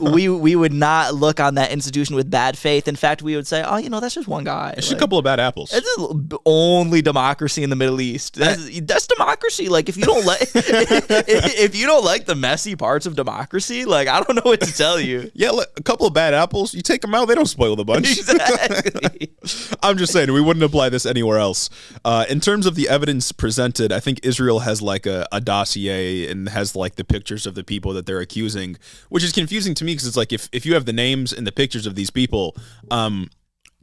we would not look on that institution with bad faith. In fact, we would say, oh, you know, that's just one guy. It's just a couple of bad apples. It's the only democracy in the Middle East. That's democracy. Like, if you don't like if you don't like the messy parts of democracy, like, I don't know what to tell you. Yeah, look, a couple of bad apples, you take them out, they don't spoil the bunch. Exactly. I'm just saying, we wouldn't apply this anywhere else. In terms of the evidence presented, I think Israel has like a dossier and has like the pictures of the people that they're accusing, which is confusing to me because it's like, if you have the names and the pictures of these people,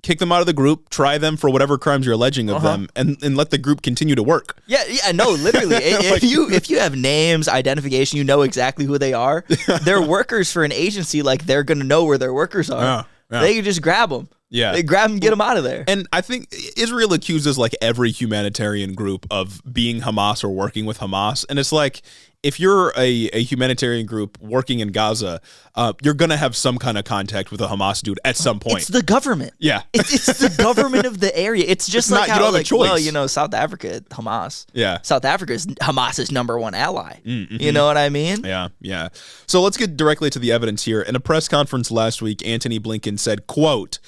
kick them out of the group, try them for whatever crimes you're alleging of them, and let the group continue to work. Yeah, no, literally. If you have names, identification, you know exactly who they are. They're workers for an agency, like they're gonna know where their workers are. They can just grab them. Yeah. They grab him, get him out of there. And I think Israel accuses like every humanitarian group of being Hamas or working with Hamas. And it's like, if you're a humanitarian group working in Gaza, you're going to have some kind of contact with a Hamas dude at some point. It's the government. Yeah. It's the government of the area. It's just like how, like, well, you know, South Africa, Hamas. Yeah. South Africa is Hamas's number one ally. Mm-hmm. You know what I mean? Yeah, yeah. So let's get directly to the evidence here. In a press conference last week, Antony Blinken said, quote,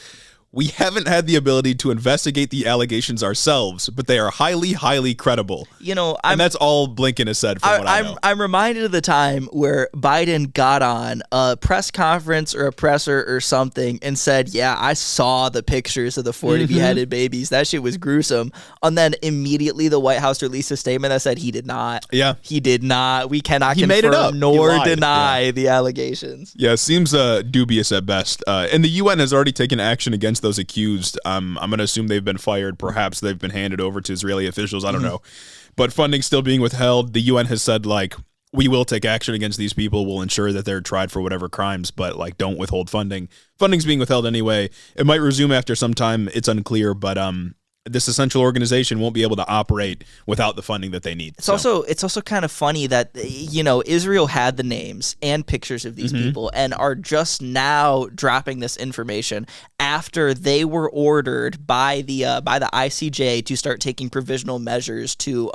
"We haven't had the ability to investigate the allegations ourselves, but they are highly, highly credible." You know, and that's all Blinken has said from what I know. I'm reminded of the time where Biden got on a press conference or a presser or something and said, yeah, I saw the pictures of the 40 beheaded babies. That shit was gruesome. And then immediately the White House released a statement that said he did not. Yeah. He did not. We cannot confirm made it up. Nor deny yeah. the allegations. Yeah, seems dubious at best. And the UN has already taken action against those accused. I'm going to assume they've been fired. Perhaps they've been handed over to Israeli officials. I don't know. But funding still being withheld. The UN has said, like, we will take action against these people. We'll ensure that they're tried for whatever crimes, but, like, don't withhold funding. Funding's being withheld anyway. It might resume after some time. It's unclear, but this essential organization won't be able to operate without the funding that they need. It's also kind of funny that, you know, Israel had the names and pictures of these people and are just now dropping this information after they were ordered by the ICJ to start taking provisional measures to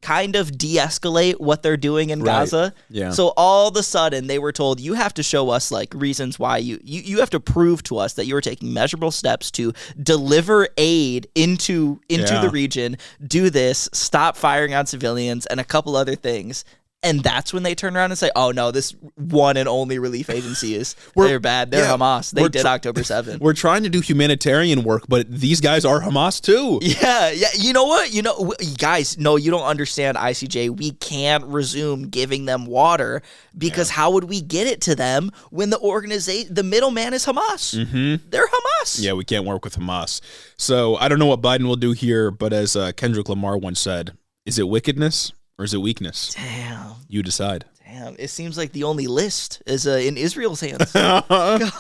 kind of de-escalate what they're doing in Gaza. Yeah. So all of a sudden they were told, you have to show us like reasons why you have to prove to us that you are taking measurable steps to deliver aid into the region, do this, stop firing on civilians, and a couple other things. And that's when they turn around and say, oh, no, this one and only relief agency they're bad. They're Hamas. They did October 7th. We're trying to do humanitarian work, but these guys are Hamas too. Yeah. You know what? You know, guys, no, you don't understand, ICJ. We can't resume giving them water because how would we get it to them when the middleman is Hamas? Mm-hmm. They're Hamas. Yeah, we can't work with Hamas. So I don't know what Biden will do here, but as Kendrick Lamar once said, is it wickedness or is it weakness? Damn. You decide. Damn. It seems like the only list is in Israel's hands. Golly.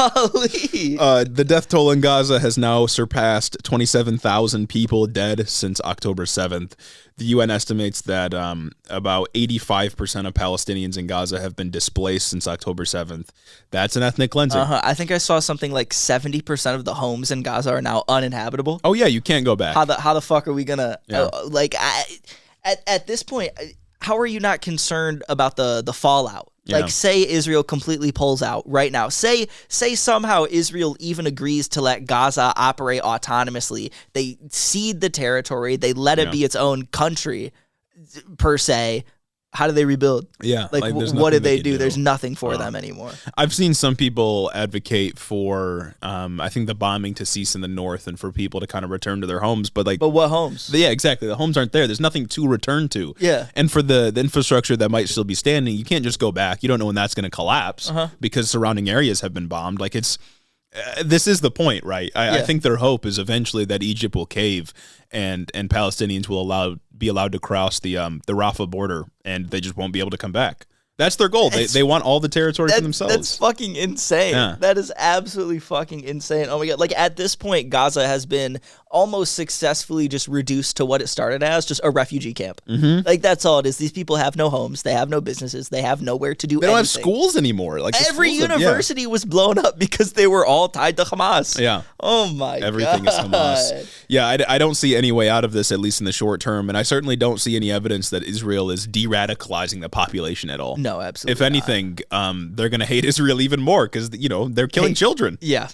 The death toll in Gaza has now surpassed 27,000 people dead since October 7th. The UN estimates that about 85% of Palestinians in Gaza have been displaced since October 7th. That's an ethnic cleansing. I think I saw something like 70% of the homes in Gaza are now uninhabitable. Oh, yeah, you can't go back. How the fuck are we going to... At this point, how are you not concerned about the fallout? Yeah. Like, say Israel completely pulls out right now. Say somehow Israel even agrees to let Gaza operate autonomously. They cede the territory. They let it be its own country, per se. How do they rebuild? Yeah. Like what did they do? There's nothing for them anymore. I've seen some people advocate for, I think, the bombing to cease in the north and for people to kind of return to their homes. But what homes? Yeah, exactly. The homes aren't there. There's nothing to return to. Yeah. And for the infrastructure that might still be standing, you can't just go back. You don't know when that's going to collapse because surrounding areas have been bombed. Like this is the point, right? I think their hope is eventually that Egypt will cave and Palestinians will be allowed to cross the Rafah border, and they just won't be able to come back. That's their goal. They want all the territory for themselves. That's fucking insane. Yeah. That is absolutely fucking insane. Oh my God. Like, at this point, Gaza has been almost successfully just reduced to what it started as, just a refugee camp. Mm-hmm. Like, that's all it is. These people have no homes. They have no businesses. They have nowhere to do anything. They don't have schools anymore. Like, every university was blown up because they were all tied to Hamas. Yeah. Oh my God. Everything is Hamas. Yeah, I don't see any way out of this, at least in the short term. And I certainly don't see any evidence that Israel is de-radicalizing the population at all. No, absolutely. If anything, they're going to hate Israel even more because, they're killing children. Yeah.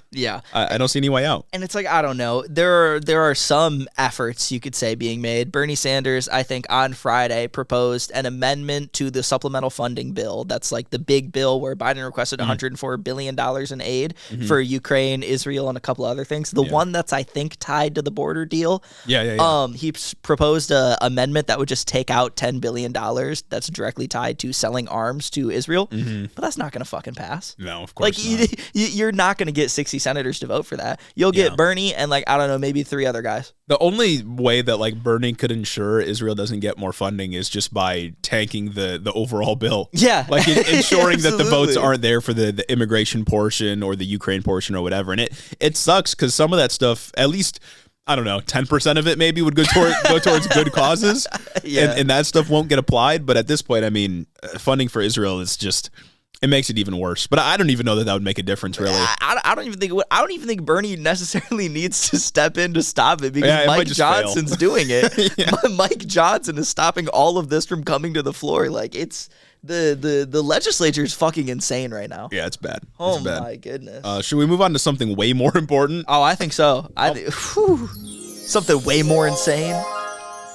I don't see any way out. And it's like, I don't know. There are some efforts, you could say, being made. Bernie Sanders, I think, on Friday proposed an amendment to the supplemental funding bill. That's like the big bill where Biden requested $104 billion in aid for Ukraine, Israel, and a couple other things. The one that's, I think, tied to the border deal. Yeah. He proposed an amendment that would just take out $10 billion that's directly tied to selling arms to Israel. But that's not going to fucking pass. No, of course not. You're not going to get 60 senators to vote for that. You'll get Bernie and, like, I don't know, maybe 3 other guys. The only way that like Bernie could ensure Israel doesn't get more funding is just by tanking the overall bill. Yeah. Like ensuring that the votes aren't there for the immigration portion or the Ukraine portion or whatever. And it sucks because some of that stuff, at least, I don't know, 10% of it maybe would go towards good causes. Yeah. And that stuff won't get applied. But at this point, I mean, funding for Israel is just... It makes it even worse, but I don't even know that would make a difference, really. I don't even think Bernie necessarily needs to step in to stop it because Mike Johnson's doing it. Yeah. Mike Johnson is stopping all of this from coming to the floor. Like it's the legislature is fucking insane right now. Yeah, it's bad. Oh it's bad. My goodness. Should we move on to something way more important? Oh, I think so. Something way more insane.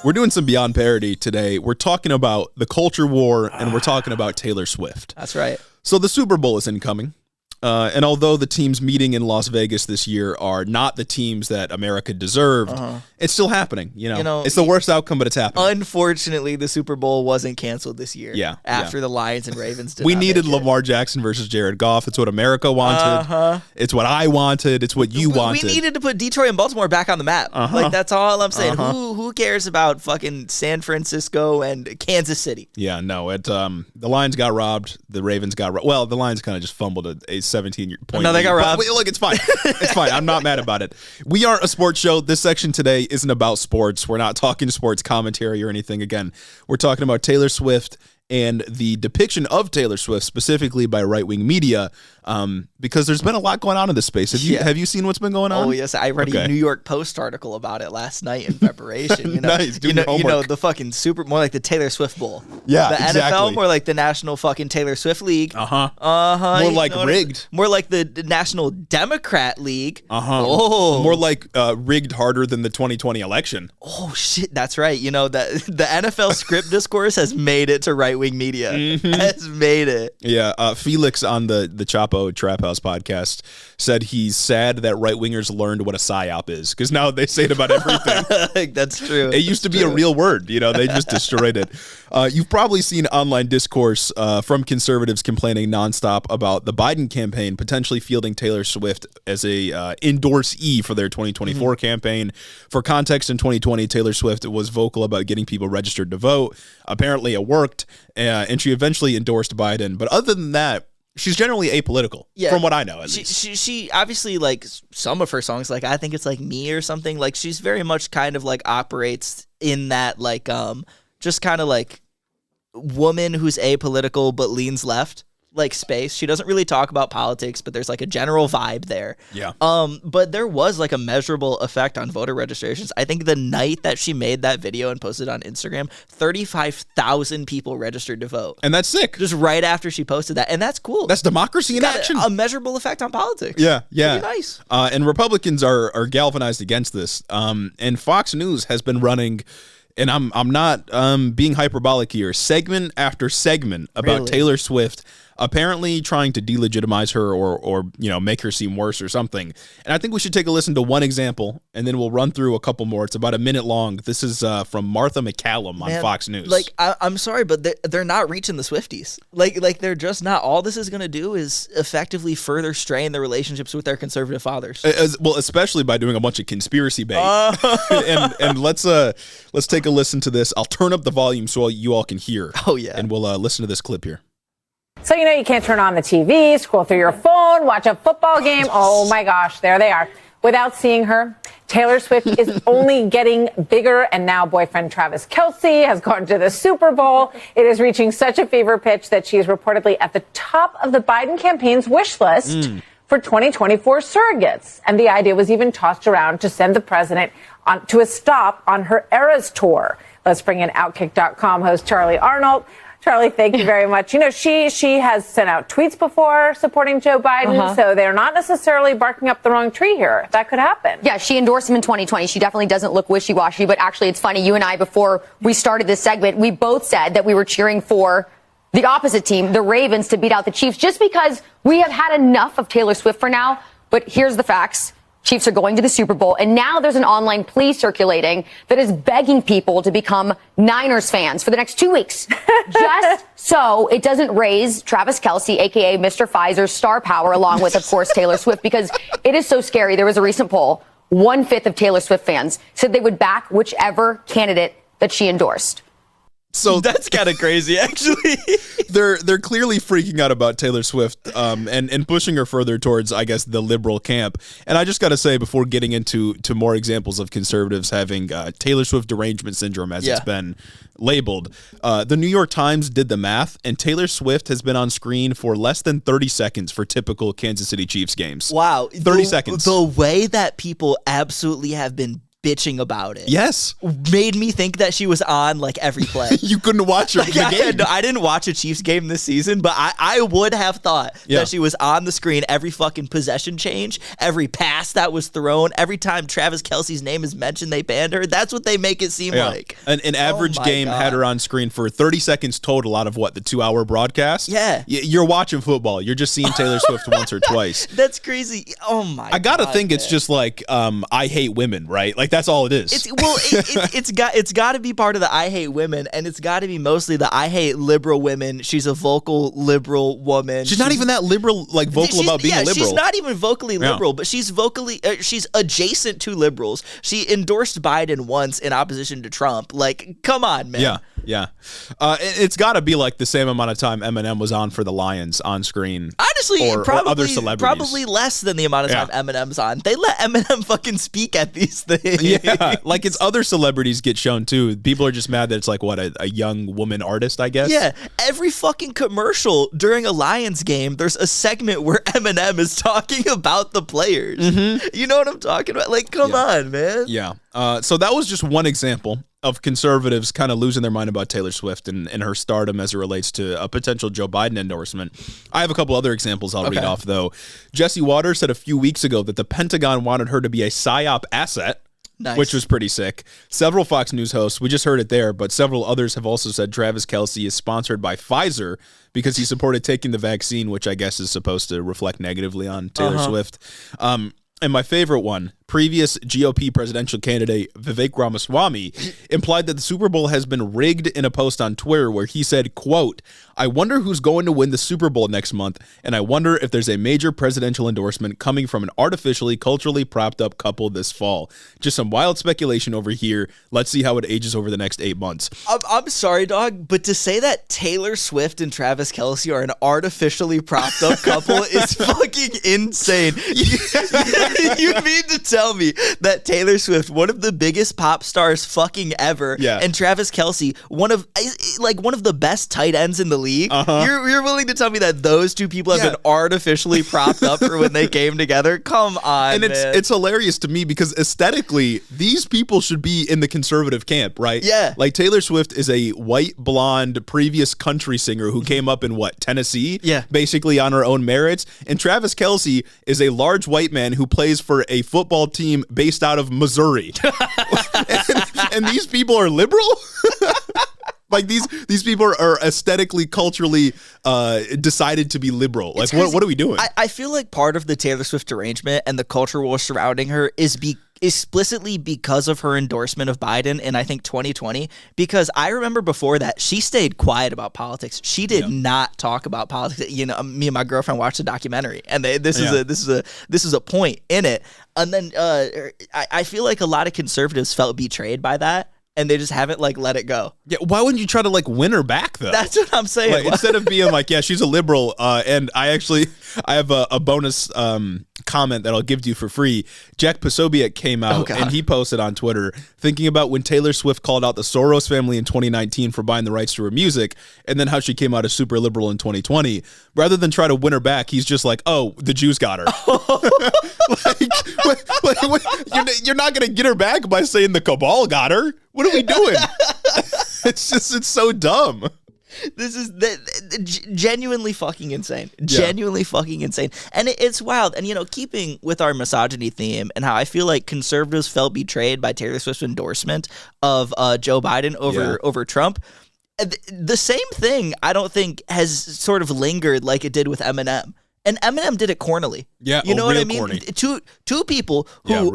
We're doing some Beyond Parody today. We're talking about the culture war, and we're talking about Taylor Swift. That's right. So the Super Bowl is incoming. And although the teams meeting in Las Vegas this year are not the teams that America deserved, it's still happening. You know, it's the worst outcome, but it's happening. Unfortunately, the Super Bowl wasn't canceled this year. Yeah, after the Lions and Ravens did. We needed Lamar Jackson versus Jared Goff. It's what America wanted. It's what I wanted. It's what you wanted. We needed to put Detroit and Baltimore back on the map. Like that's all I'm saying. Who cares about fucking San Francisco and Kansas City? Yeah, no. The Lions got robbed. The Ravens got robbed. Well, the Lions kind of just fumbled a 17-point. No, they got robbed. But look, it's fine. It's fine. I'm not mad about it. We aren't a sports show. This section today isn't about sports. We're not talking sports commentary or anything. Again, we're talking about Taylor Swift and the depiction of Taylor Swift specifically by right-wing media, because there's been a lot going on in this space. Have you seen what's been going on? Oh yes, I read a New York Post article about it last night in preparation. You know, nice, your homework. You know the fucking more like the Taylor Swift Bowl. Yeah, the exactly. NFL more like the National fucking Taylor Swift League. More like rigged. More like the National Democrat League. Oh, more like rigged harder than the 2020 election. Oh shit, that's right. You know that the NFL script discourse has made it to right-wing media. Has made it. Yeah, Felix on the Chapo Trap House podcast said he's sad that right-wingers learned what a psyop is, because now they say it about everything. That's true. It used to be a real word. You know, they just destroyed it. You've probably seen online discourse from conservatives complaining nonstop about the Biden campaign potentially fielding Taylor Swift as a endorsee for their 2024 campaign. For context, in 2020, Taylor Swift was vocal about getting people registered to vote. Apparently it worked, and she eventually endorsed Biden. But other than that, she's generally apolitical, from what I know, at least. She obviously, like, some of her songs, like, I think it's, like, Me or something. Like, she's very much kind of, like, operates in that, like, just kind of, like, woman who's apolitical but leans left, like, space. She doesn't really talk about politics, but there's, like, a general vibe there. Yeah. But there was, like, a measurable effect on voter registrations. I think the night that she made that video and posted it on Instagram, 35,000 people registered to vote. And that's sick. Just right after she posted that. And that's cool. That's democracy in action. A measurable effect on politics. Yeah. Pretty nice. And Republicans are galvanized against this. And Fox News has been running, and I'm not being hyperbolic here, segment after segment about Taylor Swift apparently trying to delegitimize her or make her seem worse or something. And I think we should take a listen to one example, and then we'll run through a couple more. It's about a minute long. This is from Martha McCallum on Fox News. Like, I'm sorry, but they're not reaching the Swifties. Like they're just not. All this is going to do is effectively further strain their relationships with their conservative fathers. Well, especially by doing a bunch of conspiracy bait. And let's take a listen to this. I'll turn up the volume so you all can hear. Oh, yeah. And we'll listen to this clip here. So, you can't turn on the TV, scroll through your phone, watch a football game. Oh, my gosh, there they are. Without seeing her, Taylor Swift is only getting bigger, and now boyfriend Travis Kelce has gone to the Super Bowl. It is reaching such a fever pitch that she is reportedly at the top of the Biden campaign's wish list for 2024 surrogates. And the idea was even tossed around to send the president to a stop on her Eras tour. Let's bring in Outkick.com host Charlie Arnold. Charlie, thank you very much. She has sent out tweets before supporting Joe Biden, so they're not necessarily barking up the wrong tree here. That could happen. Yeah, she endorsed him in 2020. She definitely doesn't look wishy-washy, but actually it's funny. You and I, before we started this segment, we both said that we were cheering for the opposite team, the Ravens, to beat out the Chiefs, just because we have had enough of Taylor Swift for now. But here's the facts. Chiefs are going to the Super Bowl, and now there's an online plea circulating that is begging people to become Niners fans for the next 2 weeks, just so it doesn't raise Travis Kelce, a.k.a. Mr. Pfizer's star power, along with, of course, Taylor Swift, because it is so scary. There was a recent poll. 1/5 of Taylor Swift fans said they would back whichever candidate that she endorsed. So that's kind of crazy, actually. they're clearly freaking out about Taylor Swift and pushing her further towards, I guess, the liberal camp. And I just got to say, before getting into more examples of conservatives having Taylor Swift derangement syndrome, as it's been labeled, the New York Times did the math, and Taylor Swift has been on screen for less than 30 seconds for typical Kansas City Chiefs games. Wow. 30 seconds. The way that people absolutely have been bitching about it. Yes. Made me think that she was on like every play. You couldn't watch her in the game. I didn't watch a Chiefs game this season, but I would have thought that she was on the screen every fucking possession change, every pass that was thrown, every time Travis Kelce's name is mentioned, they banned her. That's what they make it seem like. An average game had her on screen for 30 seconds total out of what, the 2-hour broadcast? Yeah. You're watching football. You're just seeing Taylor Swift once or twice. That's crazy. Oh my God. I gotta think it's just like I hate women, right? Like that's all it is. It's got to be part of the I hate women, and it's got to be mostly the I hate liberal women. She's a vocal liberal woman. She's not even that liberal, like vocal about being liberal. She's not even vocally liberal, but she's vocally she's adjacent to liberals. She endorsed Biden once in opposition to Trump. Like, come on, man. Yeah. It's got to be like the same amount of time Eminem was on for the Lions on screen. Honestly, or other celebrities. Probably less than the amount of time Eminem's on. They let Eminem fucking speak at these things. Yeah, like it's other celebrities get shown too. People are just mad that it's like what a young woman artist, I guess. Yeah, every fucking commercial during a Lions game, there's a segment where Eminem is talking about the players. You know what I'm talking about? Like, come on, man. Yeah. So that was just one example of conservatives kind of losing their mind about Taylor Swift and her stardom as it relates to a potential Joe Biden endorsement. I have a couple other examples I'll read off, though. Jesse Waters said a few weeks ago that the Pentagon wanted her to be a PSYOP asset. Nice. Which was pretty sick. Several Fox News hosts, we just heard it there, but several others have also said Travis Kelce is sponsored by Pfizer because he supported taking the vaccine, which I guess is supposed to reflect negatively on Taylor Swift. And my favorite one, previous GOP presidential candidate Vivek Ramaswamy implied that the Super Bowl has been rigged in a post on Twitter where he said, quote, "I wonder who's going to win the Super Bowl next month, and I wonder if there's a major presidential endorsement coming from an artificially, culturally propped up couple this fall. Just some wild speculation over here. Let's see how it ages over the next 8 months." I'm sorry, dog, but to say that Taylor Swift and Travis Kelce are an artificially propped up couple is fucking insane. You mean to tell me that Taylor Swift, one of the biggest pop stars fucking ever, and Travis Kelce, one of the best tight ends in the league, you're willing to tell me that those two people have been artificially propped up for when they came together? Come on, and man. It's hilarious to me because aesthetically, these people should be in the conservative camp, right? Yeah. Like Taylor Swift is a white, blonde, previous country singer who came up in what, Tennessee? Yeah. Basically on her own merits. And Travis Kelce is a large white man who plays for a football team based out of Missouri. and these people are liberal? Like these people are aesthetically, culturally decided to be liberal. Like what are we doing? I feel like part of the Taylor Swift derangement and the culture war surrounding her is explicitly because of her endorsement of Biden in, I think, 2020. Because I remember before that, she stayed quiet about politics. She did not talk about politics. You know, me and my girlfriend watched a documentary, and this is a point in it. And then I feel like a lot of conservatives felt betrayed by that, and they just haven't let it go. Yeah, why wouldn't you try to win her back though? That's what I'm saying. Instead of being like, yeah, she's a liberal, and I have a bonus comment that I'll give to you for free. Jack Posobiec came out and he posted on Twitter thinking about when Taylor Swift called out the Soros family in 2019 for buying the rights to her music, and then how she came out as super liberal in 2020. Rather than try to win her back, he's just like, oh, the Jews got her. You're not gonna get her back by saying the cabal got her. What are we doing? It's so dumb. This is genuinely fucking insane. Genuinely fucking insane. And it's wild. And, keeping with our misogyny theme and how I feel like conservatives felt betrayed by Taylor Swift's endorsement of Joe Biden over Trump, the same thing I don't think has sort of lingered like it did with Eminem. And Eminem did it cornily. Yeah, you know what I mean? Corny. Two people who,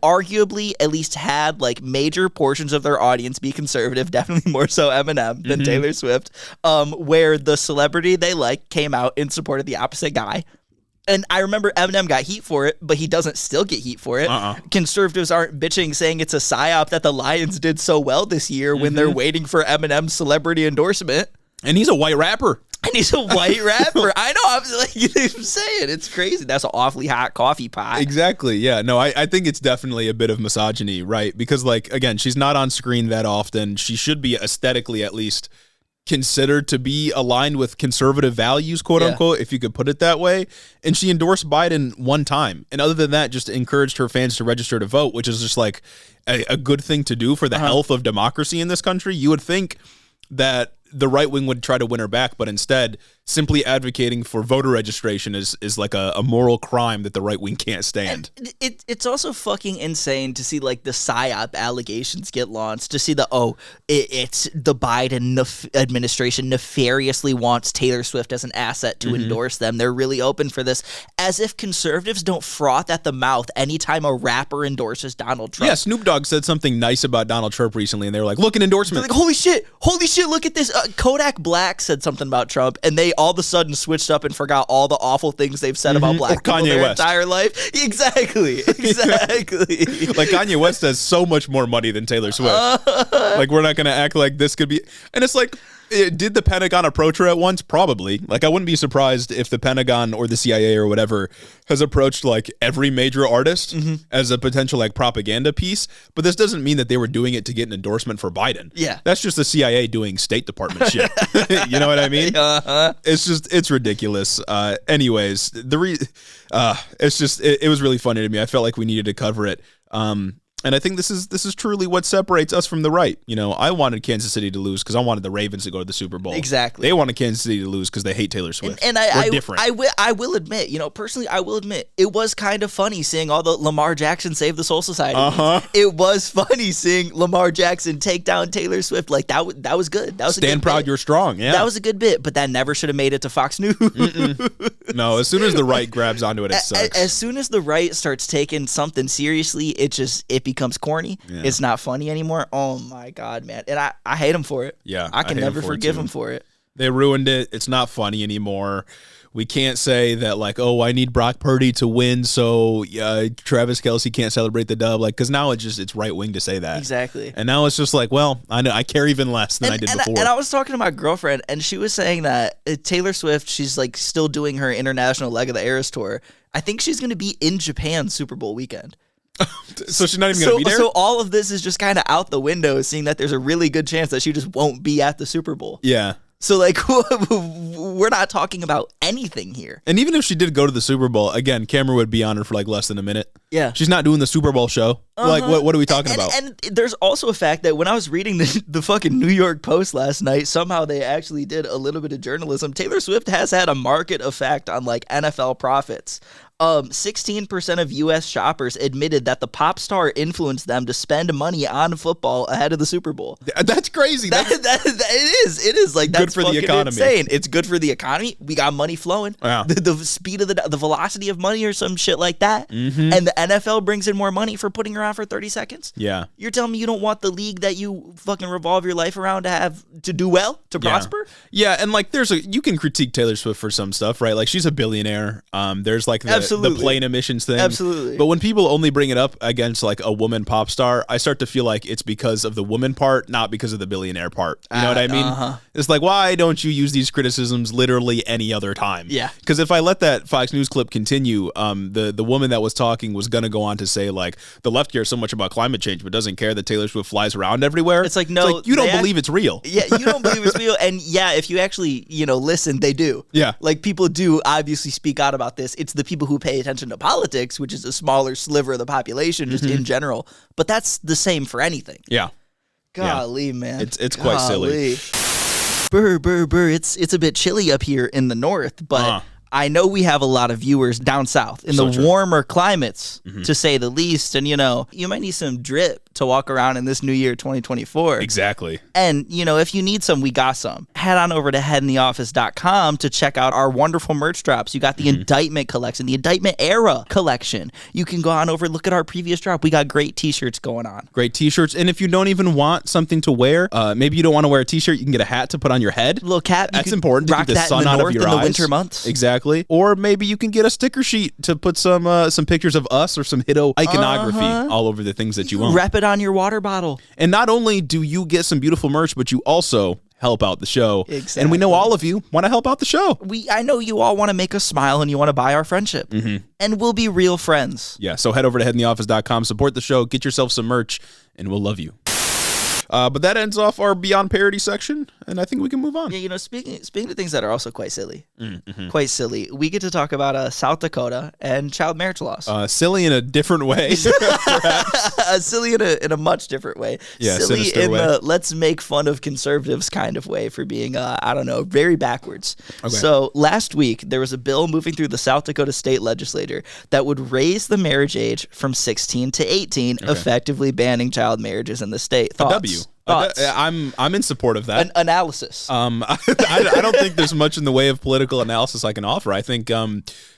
arguably at least had major portions of their audience be conservative, definitely more so Eminem than Taylor Swift, where the celebrity they came out in support of the opposite guy. And I remember Eminem got heat for it, but he doesn't still get heat for it. Conservatives aren't bitching saying it's a psyop that the Lions did so well this year when they're waiting for Eminem's celebrity endorsement. And he's a white rapper. And he's a white rapper. I know. I'm saying it's crazy. That's an awfully hot coffee pot. Exactly. Yeah. No, I think it's definitely a bit of misogyny, right? Because, like, again, she's not on screen that often. She should be aesthetically at least considered to be aligned with conservative values, quote unquote, if you could put it that way. And she endorsed Biden one time. And other than that, just encouraged her fans to register to vote, which is just like a good thing to do for the health of democracy in this country. You would think that the right wing would try to win her back, but instead simply advocating for voter registration is like a moral crime that the right wing can't stand. It's also fucking insane to see like the PSYOP allegations get launched, to see it's the Biden administration nefariously wants Taylor Swift as an asset to endorse them. They're really open for this, as if conservatives don't froth at the mouth anytime a rapper endorses Donald Trump. Yeah, Snoop Dogg said something nice about Donald Trump recently, and they were like, look, an endorsement. They're like, holy shit, look at this. Kodak Black said something about Trump, and they all of a sudden switched up and forgot all the awful things they've said about black people their entire life. Exactly. Like, Kanye West has so much more money than Taylor Swift. Like, we're not going to act like this could be. And it's like, did the Pentagon approach her at once? Probably. Like, I wouldn't be surprised if the Pentagon or the CIA or whatever has approached like every major artist as a potential like propaganda piece. But this doesn't mean that they were doing it to get an endorsement for Biden. Yeah. That's just the CIA doing State Department shit. You know what I mean? It's ridiculous. Anyways, it was really funny to me. I felt like we needed to cover it. And I think this is truly what separates us from the right. You know, I wanted Kansas City to lose because I wanted the Ravens to go to the Super Bowl. Exactly. They wanted Kansas City to lose because they hate Taylor Swift. And We're different. I will admit, you know, personally, I will admit, it was kind of funny seeing all the Lamar Jackson Save the Soul Society. It was funny seeing Lamar Jackson take down Taylor Swift. Like, that was good. That was Stand proud, you're strong. Yeah. That was a good bit, but that never should have made it to Fox News. No, as soon as the right grabs onto it, it sucks. As soon as the right starts taking something seriously, it becomes corny. Yeah. It's not funny anymore. Oh my God, man. And I hate him for it. Yeah. I can never forgive him for it. They ruined it. It's not funny anymore. We can't say that like, oh, I need Brock Purdy to win so Travis Kelce can't celebrate the dub. Like, because now it's right wing to say that. Exactly. And now it's just like, well, I know I care even less than I did before. And I was talking to my girlfriend, and she was saying that Taylor Swift, she's like still doing her international leg of the Eras tour. I think she's going to be in Japan Super Bowl weekend. So she's not even going to be there? So all of this is just kind of out the window, seeing that there's a really good chance that she just won't be at the Super Bowl. Yeah. So, like, we're not talking about anything here. And even if she did go to the Super Bowl, again, camera would be on her for, like, less than a minute. Yeah. She's not doing the Super Bowl show. Like, what are we talking about? And there's also a fact that when I was reading the fucking New York Post last night, somehow they actually did a little bit of journalism. Taylor Swift has had a market effect on, like, NFL profits. 16% of U.S. shoppers admitted that the pop star influenced them to spend money on football ahead of the Super Bowl. That's crazy. It is like, that's good for the economy. Insane. It's good for the economy. We got money flowing. Wow. The speed of the velocity of money or some shit like that. And the NFL brings in more money for putting her on for 30 seconds. Yeah. You're telling me you don't want the league that you fucking revolve your life around to do well, to prosper? Yeah, and like you can critique Taylor Swift for some stuff, right? Like, she's a billionaire. There's like the plane emissions thing. Absolutely. But when people only bring it up against like a woman pop star, I start to feel like it's because of the woman part, not because of the billionaire part. You know what I mean? It's like, why don't you use these criticisms literally any other time? Yeah. Because if I let that Fox News clip continue, the woman that was talking was going to go on to say, like, the left cares so much about climate change but doesn't care that Taylor Swift flies around everywhere. It's like, no. You don't believe it's real. Yeah, you don't believe it's real. And yeah, if you actually, listen, they do. Yeah. Like, people do obviously speak out about this. It's the people who pay attention to politics, which is a smaller sliver of the population just in general. But that's the same for anything. Yeah. Golly, man. It's quite silly. Burr. It's a bit chilly up here in the north, but I know we have a lot of viewers down south in the warmer climates, to say the least. And, you might need some drip to walk around in this new year, 2024. Exactly. And, if you need some, we got some. Head on over to headintheoffice.com to check out our wonderful merch drops. You got the Indictment collection, the Indictment Era collection. You can go on over, look at our previous drop. We got great t-shirts going on. Great t-shirts. And if you don't even want something to wear, maybe you don't want to wear a t-shirt, you can get a hat to put on your head. A little cap. That's important to keep the sun out of your eyes. In the winter months. Exactly. electronically, or maybe you can get a sticker sheet to put some pictures of us or some Hiddo iconography all over the things that you own. Wrap it on your water bottle. And not only do you get some beautiful merch, but you also help out the show. Exactly. And we know all of you want to help out the show. I know you all want to make us smile and you want to buy our friendship. And we'll be real friends. Yeah, so head over to headintheoffice.com, support the show, get yourself some merch, and we'll love you. But that ends off our Beyond Parody section, and I think we can move on. Yeah, you know, speaking of things that are also quite silly, we get to talk about South Dakota and child marriage laws. Silly in a different way, perhaps. Silly in a much different way. Yeah, silly sinister in way. the let's make fun of conservatives kind of way for being, I don't know, very backwards. Okay. So last week, there was a bill moving through the South Dakota state legislature that would raise the marriage age from 16 to 18, effectively banning child marriages in the state. Thoughts? W. Thoughts? I'm in support of that. Analysis. I don't think there's much in the way of political analysis I can offer. I think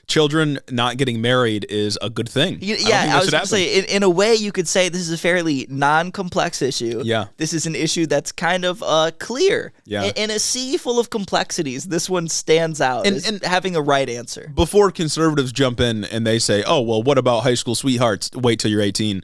children not getting married is a good thing. I was going to say, in a way, you could say this is a fairly non-complex issue. Yeah. This is an issue that's kind of clear. Yeah. In a sea full of complexities, this one stands out as having a right answer. Before conservatives jump in and they say, oh, well, what about high school sweethearts? Wait till you're 18.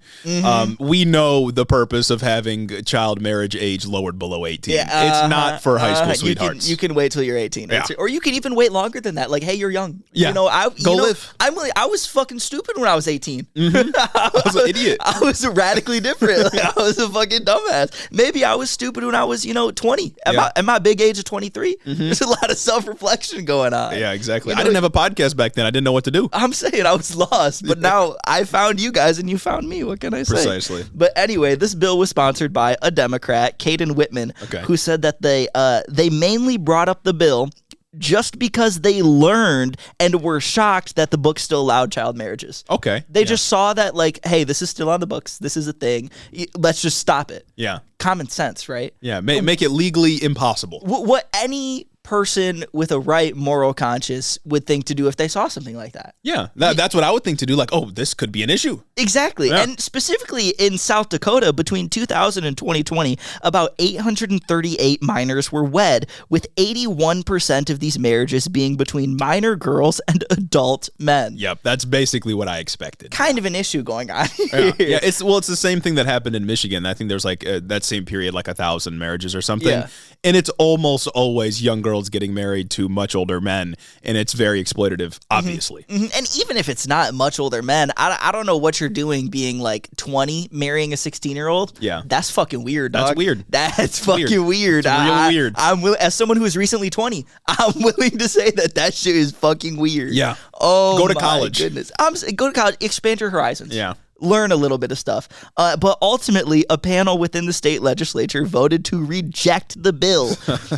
We know the purpose of having child marriage age lowered below 18. It's not for high school sweethearts. You can wait till you're 18. Yeah. Or you can even wait longer than that. Like, hey, you're young. Yeah. You know, live. I was fucking stupid when I was 18. I was an idiot. I was radically different. Like, I was a fucking dumbass. Maybe I was stupid when I was, 20. At my big age of 23. There's a lot of self-reflection going on. Yeah, exactly. I didn't have a podcast back then. I didn't know what to do. I'm saying I was lost, but now I found you guys and you found me. What can I say? Precisely. But anyway, this bill was sponsored by a Democrat, Caden Whitman, who said that they mainly brought up the bill just because they learned and were shocked that the book still allowed child marriages. Okay. They just saw that, like, hey, this is still on the books. This is a thing. Let's just stop it. Yeah. Common sense, right? Yeah. Make it legally impossible. What any person with a right moral conscience would think to do if they saw something like that. Yeah. That's what I would think to do. Like, oh, this could be an issue. Exactly. Yeah. And specifically in South Dakota, between 2000 and 2020, about 838 minors were wed, with 81% of these marriages being between minor girls and adult men. Yep. That's basically what I expected. Kind of an issue going on Yeah. here. Yeah. It's the same thing that happened in Michigan. I think there's like that same period, like 1,000 marriages or something. Yeah. And it's almost always young girls getting married to much older men, and it's very exploitative, obviously. And even if it's not much older men, I don't know what you're doing being like 20 marrying a 16-year-old. Yeah. That's fucking weird, dog. That's weird. That's fucking weird. It's real weird. As someone who is recently 20, I'm willing to say that shit is fucking weird. Yeah. Oh, Go to my college. Goodness. I'm saying go to college, expand your horizons. Yeah. Learn a little bit of stuff. But ultimately, a panel within the state legislature voted to reject the bill.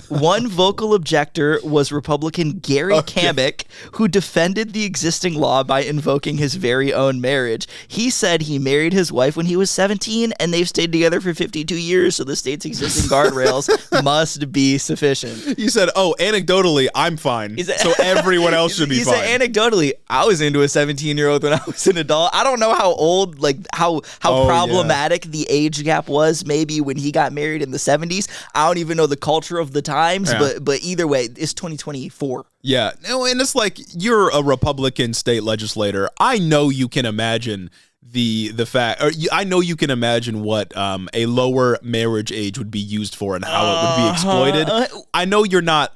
One vocal objector was Republican Gary Kamek, who defended the existing law by invoking his very own marriage. He said he married his wife when he was 17, and they've stayed together for 52 years, so the state's existing guardrails must be sufficient. He said, oh, anecdotally, I'm fine, so everyone else should be fine. He said, anecdotally, I was into a 17-year-old when I was an adult. I don't know how old, like how problematic the age gap was maybe when he got married in the 70s. I don't even know the culture of the times, but either way, it's 2024. Yeah, no, and it's like, you're a Republican state legislator. I know you can imagine the fact, or I know you can imagine what a lower marriage age would be used for and how it would be exploited. I know you're not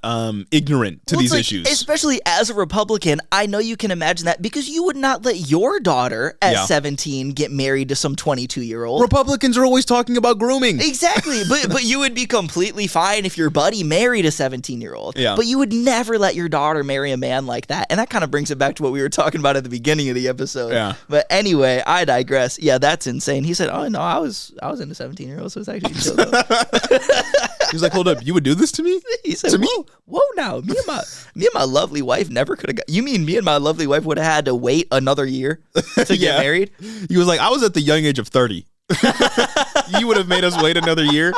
ignorant to these issues. Especially as a Republican, I know you can imagine that because you would not let your daughter at 17 get married to some 22-year-old. Republicans are always talking about grooming. Exactly, but you would be completely fine if your buddy married a 17-year-old. Yeah. But you would never let your daughter marry a man like that. And that kind of brings it back to what we were talking about at the beginning of the episode. Yeah. But anyway, I digress. Yeah, that's insane. He said, oh, no, I was into 17-year-olds, so it's actually chill, though. He's like, hold up, you would do this to me? He said, whoa, now, me and my lovely wife never could have got, you mean me and my lovely wife would have had to wait another year to get married? He was like, I was at the young age of 30. You would have made us wait another year?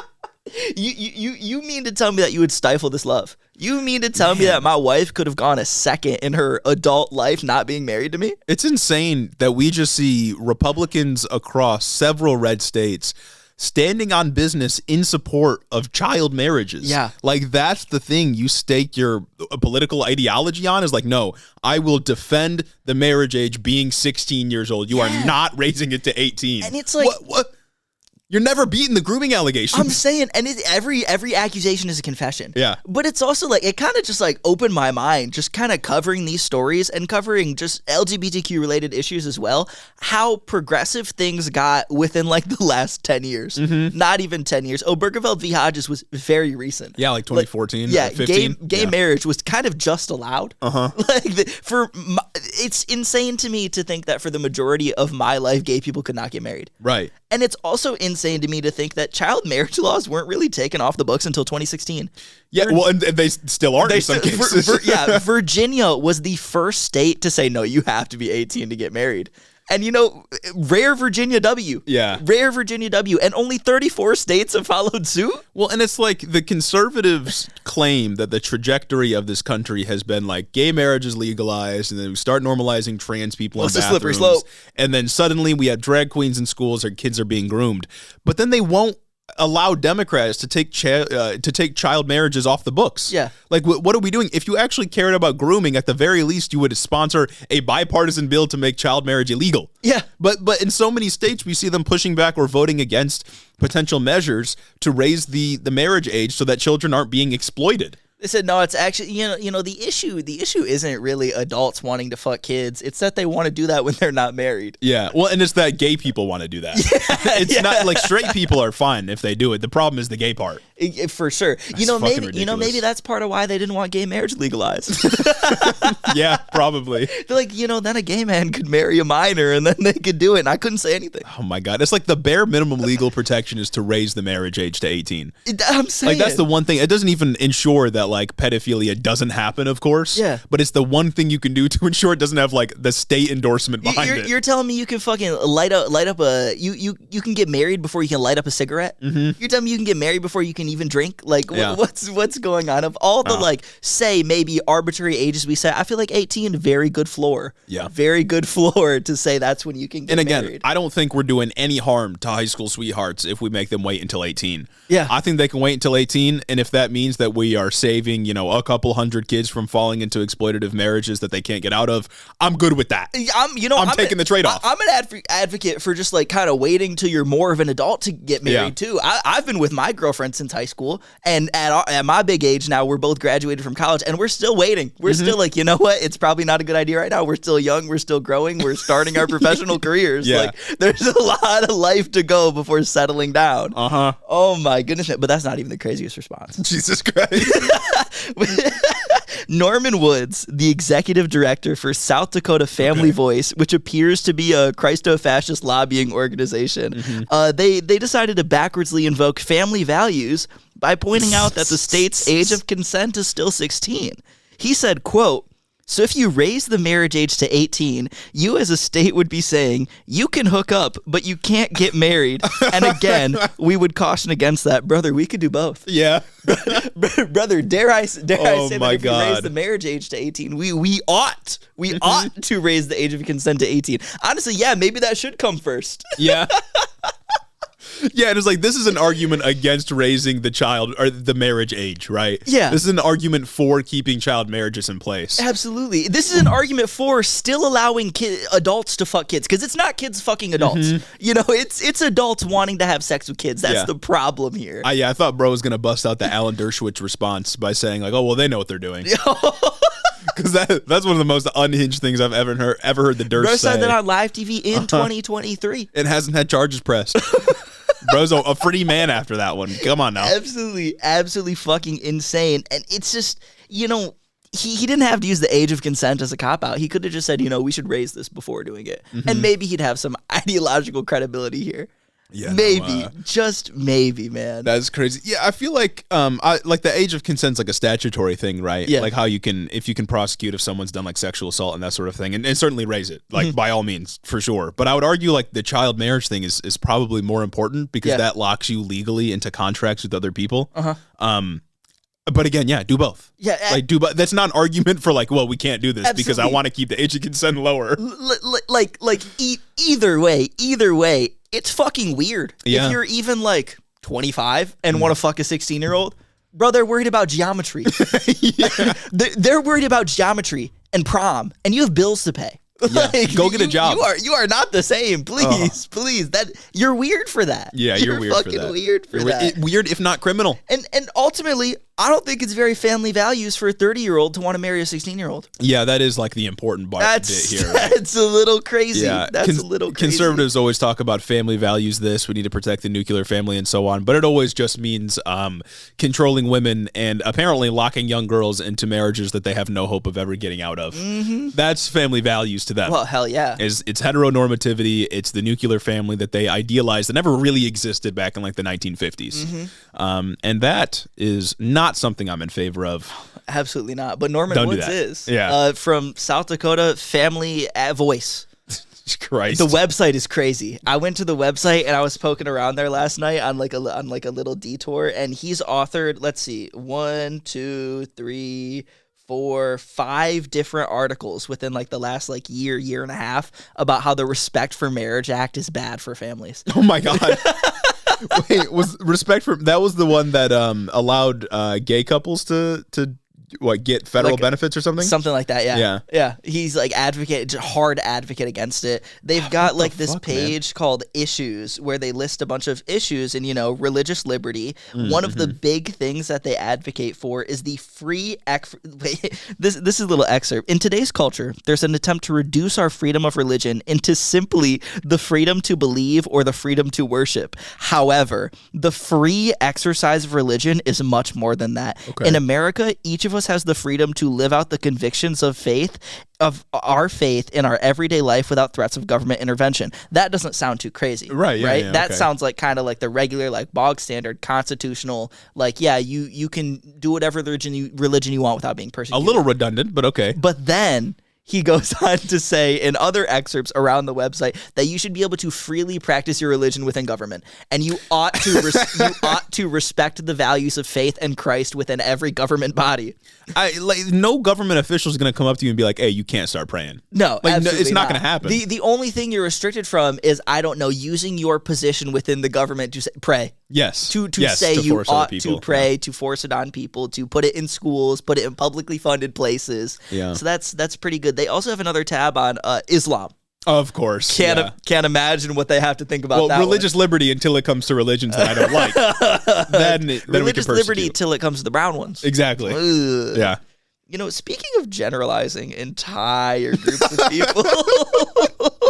You mean to tell me that you would stifle this love? You mean to tell me that my wife could have gone a second in her adult life not being married to me? It's insane that we just see Republicans across several red states standing on business in support of child marriages. Yeah. Like, that's the thing you stake your political ideology on, is like, no, I will defend the marriage age being 16 years old. You are not raising it to 18. And it's like, what? You're never beating the grooming allegations. I'm saying, and every accusation is a confession. Yeah. But it's also like, it kind of just like opened my mind, just kind of covering these stories and covering just LGBTQ related issues as well, how progressive things got within like the last 10 years. Not even 10 years. Obergefell v. Hodges was very recent. Yeah, like 2014, yeah, 15. Gay marriage was kind of just allowed. Like it's insane to me to think that for the majority of my life, gay people could not get married. Right. And it's also insane to me to think that child marriage laws weren't really taken off the books until 2016. Yeah, well, and they still aren't in some cases. Virginia was the first state to say, no, you have to be 18 to get married. And, you know, rare Virginia W. Yeah. Rare Virginia W. And only 34 states have followed suit. Well, and it's like the conservatives claim that the trajectory of this country has been like gay marriage is legalized, and then we start normalizing trans people in bathrooms. It's a slippery slope. And then suddenly we have drag queens in schools, our kids are being groomed. But then they won't allow Democrats to take child marriages off the books. Yeah. Like, what are we doing? If you actually cared about grooming, at the very least, you would sponsor a bipartisan bill to make child marriage illegal. Yeah. But in so many states, we see them pushing back or voting against potential measures to raise the marriage age so that children aren't being exploited. They said, no, it's actually, you know, the issue isn't really adults wanting to fuck kids. It's that they want to do that when they're not married. Yeah. Well, and it's that gay people want to do that. It's not like straight people are fine if they do it. The problem is the gay part. For sure. Maybe that's part of why they didn't want gay marriage legalized. Yeah, probably. They're like, then a gay man could marry a minor and then they could do it. And I couldn't say anything. Oh my God. It's like the bare minimum legal protection is to raise the marriage age to 18. I'm saying. Like, that's the one thing. It doesn't even ensure that like pedophilia doesn't happen, of course. Yeah. But it's the one thing you can do to ensure it doesn't have like the state endorsement behind it. You're telling me you can fucking light up a you can get married before you can light up a cigarette? You're telling me you can get married before you can even drink? Like, Yeah. what's going on? Of all the like, say maybe arbitrary ages we set, I feel like 18, very good floor. Yeah. Very good floor to say that's when you can get And again, married. I don't think we're doing any harm to high school sweethearts if we make them wait until 18. Yeah. I think they can wait until 18, and if that means that we are saving, a couple hundred kids from falling into exploitative marriages that they can't get out of, I'm good with that. I'm taking the trade-off. I'm an advocate for just like kind of waiting till you're more of an adult to get married too. I've been with my girlfriend since high school, and at my big age now, we're both graduated from college, and we're still waiting. We're still like, you know what? It's probably not a good idea right now. We're still young. We're still growing. We're starting our professional careers. Yeah. Like, there's a lot of life to go before settling down. Oh my goodness. But that's not even the craziest response. Jesus Christ. Norman Woods, the executive director for South Dakota Family Voice, which appears to be a Christo-fascist lobbying organization, they decided to backwardsly invoke family values by pointing out that the state's age of consent is still 16. He said, quote, "So if you raise the marriage age to 18, you as a state would be saying, you can hook up, but you can't get married. And again, we would caution against that. Brother, we could do both." Yeah. Brother, dare I say that my if we raise God. the marriage age to 18, we ought to raise the age of consent to 18. Honestly, yeah, maybe that should come first. Yeah. Yeah, and it's like, this is an argument against raising the child or the marriage age, right? Yeah. This is an argument for keeping child marriages in place. Absolutely. This is an argument for still allowing adults to fuck kids, because it's not kids fucking adults. It's adults wanting to have sex with kids. That's the problem here. I thought bro was going to bust out the Alan Dershowitz response by saying like, oh, well, they know what they're doing. Because that's one of the most unhinged things I've ever heard the Dersh Bro say. said that on live TV in 2023. It hasn't had charges pressed. Bro's a free man after that one. Come on now. Absolutely fucking insane. And it's just, he didn't have to use the age of consent as a cop-out. He could have just said, we should raise this before doing it. And maybe he'd have some ideological credibility here. Yeah, maybe, just maybe, man. That's crazy. Yeah, I feel like like the age of consent's like a statutory thing, right? Yeah. Like how if you can prosecute if someone's done like sexual assault and that sort of thing, and certainly raise it, like by all means, for sure. But I would argue like the child marriage thing is probably more important because that locks you legally into contracts with other people. But again, do both. Yeah, like do both. That's not an argument for like, well, we can't do this because I Absolutely. want to keep the age of consent lower. Either way, it's fucking weird. Yeah. If you're even like 25 and want to fuck a 16-year-old, bro, they're worried about geometry. They're worried about geometry and prom, and you have bills to pay. Yeah. Go get a job. You are not the same. Please, please. That you're weird for that. Yeah, you're weird for that. Fucking weird for that. Weird, if not criminal. And ultimately, I don't think it's very family values for a 30-year-old to want to marry a 16-year-old. Yeah, that is like the important bit here. That's a little crazy. Yeah, That's a little crazy. Conservatives always talk about family values. We need to protect the nuclear family and so on. But it always just means controlling women and apparently locking young girls into marriages that they have no hope of ever getting out of. Mm-hmm. That's family values to them. Well, hell yeah. It's heteronormativity. It's the nuclear family that they idealized that never really existed back in like the 1950s. Mm-hmm. And that is not something I'm in favor of. Absolutely not. But Norman Woods is. Yeah. From South Dakota Family Voice. Christ. The website is crazy. I went to the website and I was poking around there last night on like a little detour, and he's authored, let's see, 1, 2, 3, 4, 5 different articles within like the last like year and a half about how the Respect for Marriage Act is bad for families. Oh my God. Wait, was Respect for that was the one that allowed gay couples to get federal benefits or something? Something like that, yeah. Yeah. He's like hard advocate against it. They've got like this page called Issues where they list a bunch of issues and, religious liberty. One of the big things that they advocate for is the free this is a little excerpt. In today's culture, there's an attempt to reduce our freedom of religion into simply the freedom to believe or the freedom to worship. However, the free exercise of religion is much more than that. Okay. In America, each of us has the freedom to live out the convictions of our faith in our everyday life without threats of government intervention. That doesn't sound too crazy, right? Yeah, that sounds like kind of like the regular, like bog standard constitutional, like you can do whatever religion you want without being persecuted. A little redundant, but okay. But then he goes on to say in other excerpts around the website that you should be able to freely practice your religion within government, and you ought to respect the values of faith and Christ within every government body. No government official is going to come up to you and be like, "Hey, you can't start praying." No, it's not going to happen. The only thing you're restricted from is, I don't know, using your position within the government to pray. Yes. To say you ought to pray, to force it on people, to put it in schools, put it in publicly funded places. Yeah. So that's pretty good. They also have another tab on Islam. Of course. Can't imagine what they have to think about that. Religious liberty until it comes to religions that I don't like. then religious liberty till it comes to the brown ones. Exactly. Ugh. Yeah. Speaking of generalizing entire groups of people.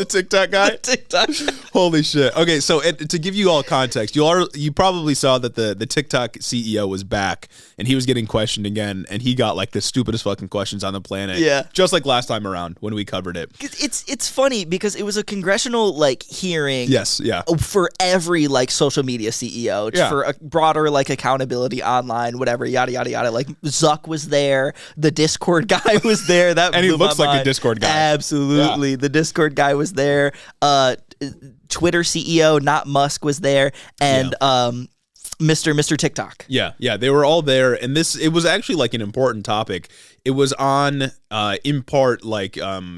The TikTok guy? TikTok. Holy shit. Okay, so to give you all context, you probably saw that the TikTok CEO was back and he was getting questioned again, and he got like the stupidest fucking questions on the planet. Yeah. Just like last time around when we covered it. It's funny because it was a congressional like hearing. Yes, yeah. For every like social media CEO, for a broader like accountability online, whatever, yada yada yada. Like Zuck was there, the Discord guy was there. That and he looks like a Discord guy. Absolutely, the Discord guy was there. Twitter CEO, not Musk, was there, and Mr. TikTok. Yeah, they were all there, and it was actually like an important topic. It was on, in part, like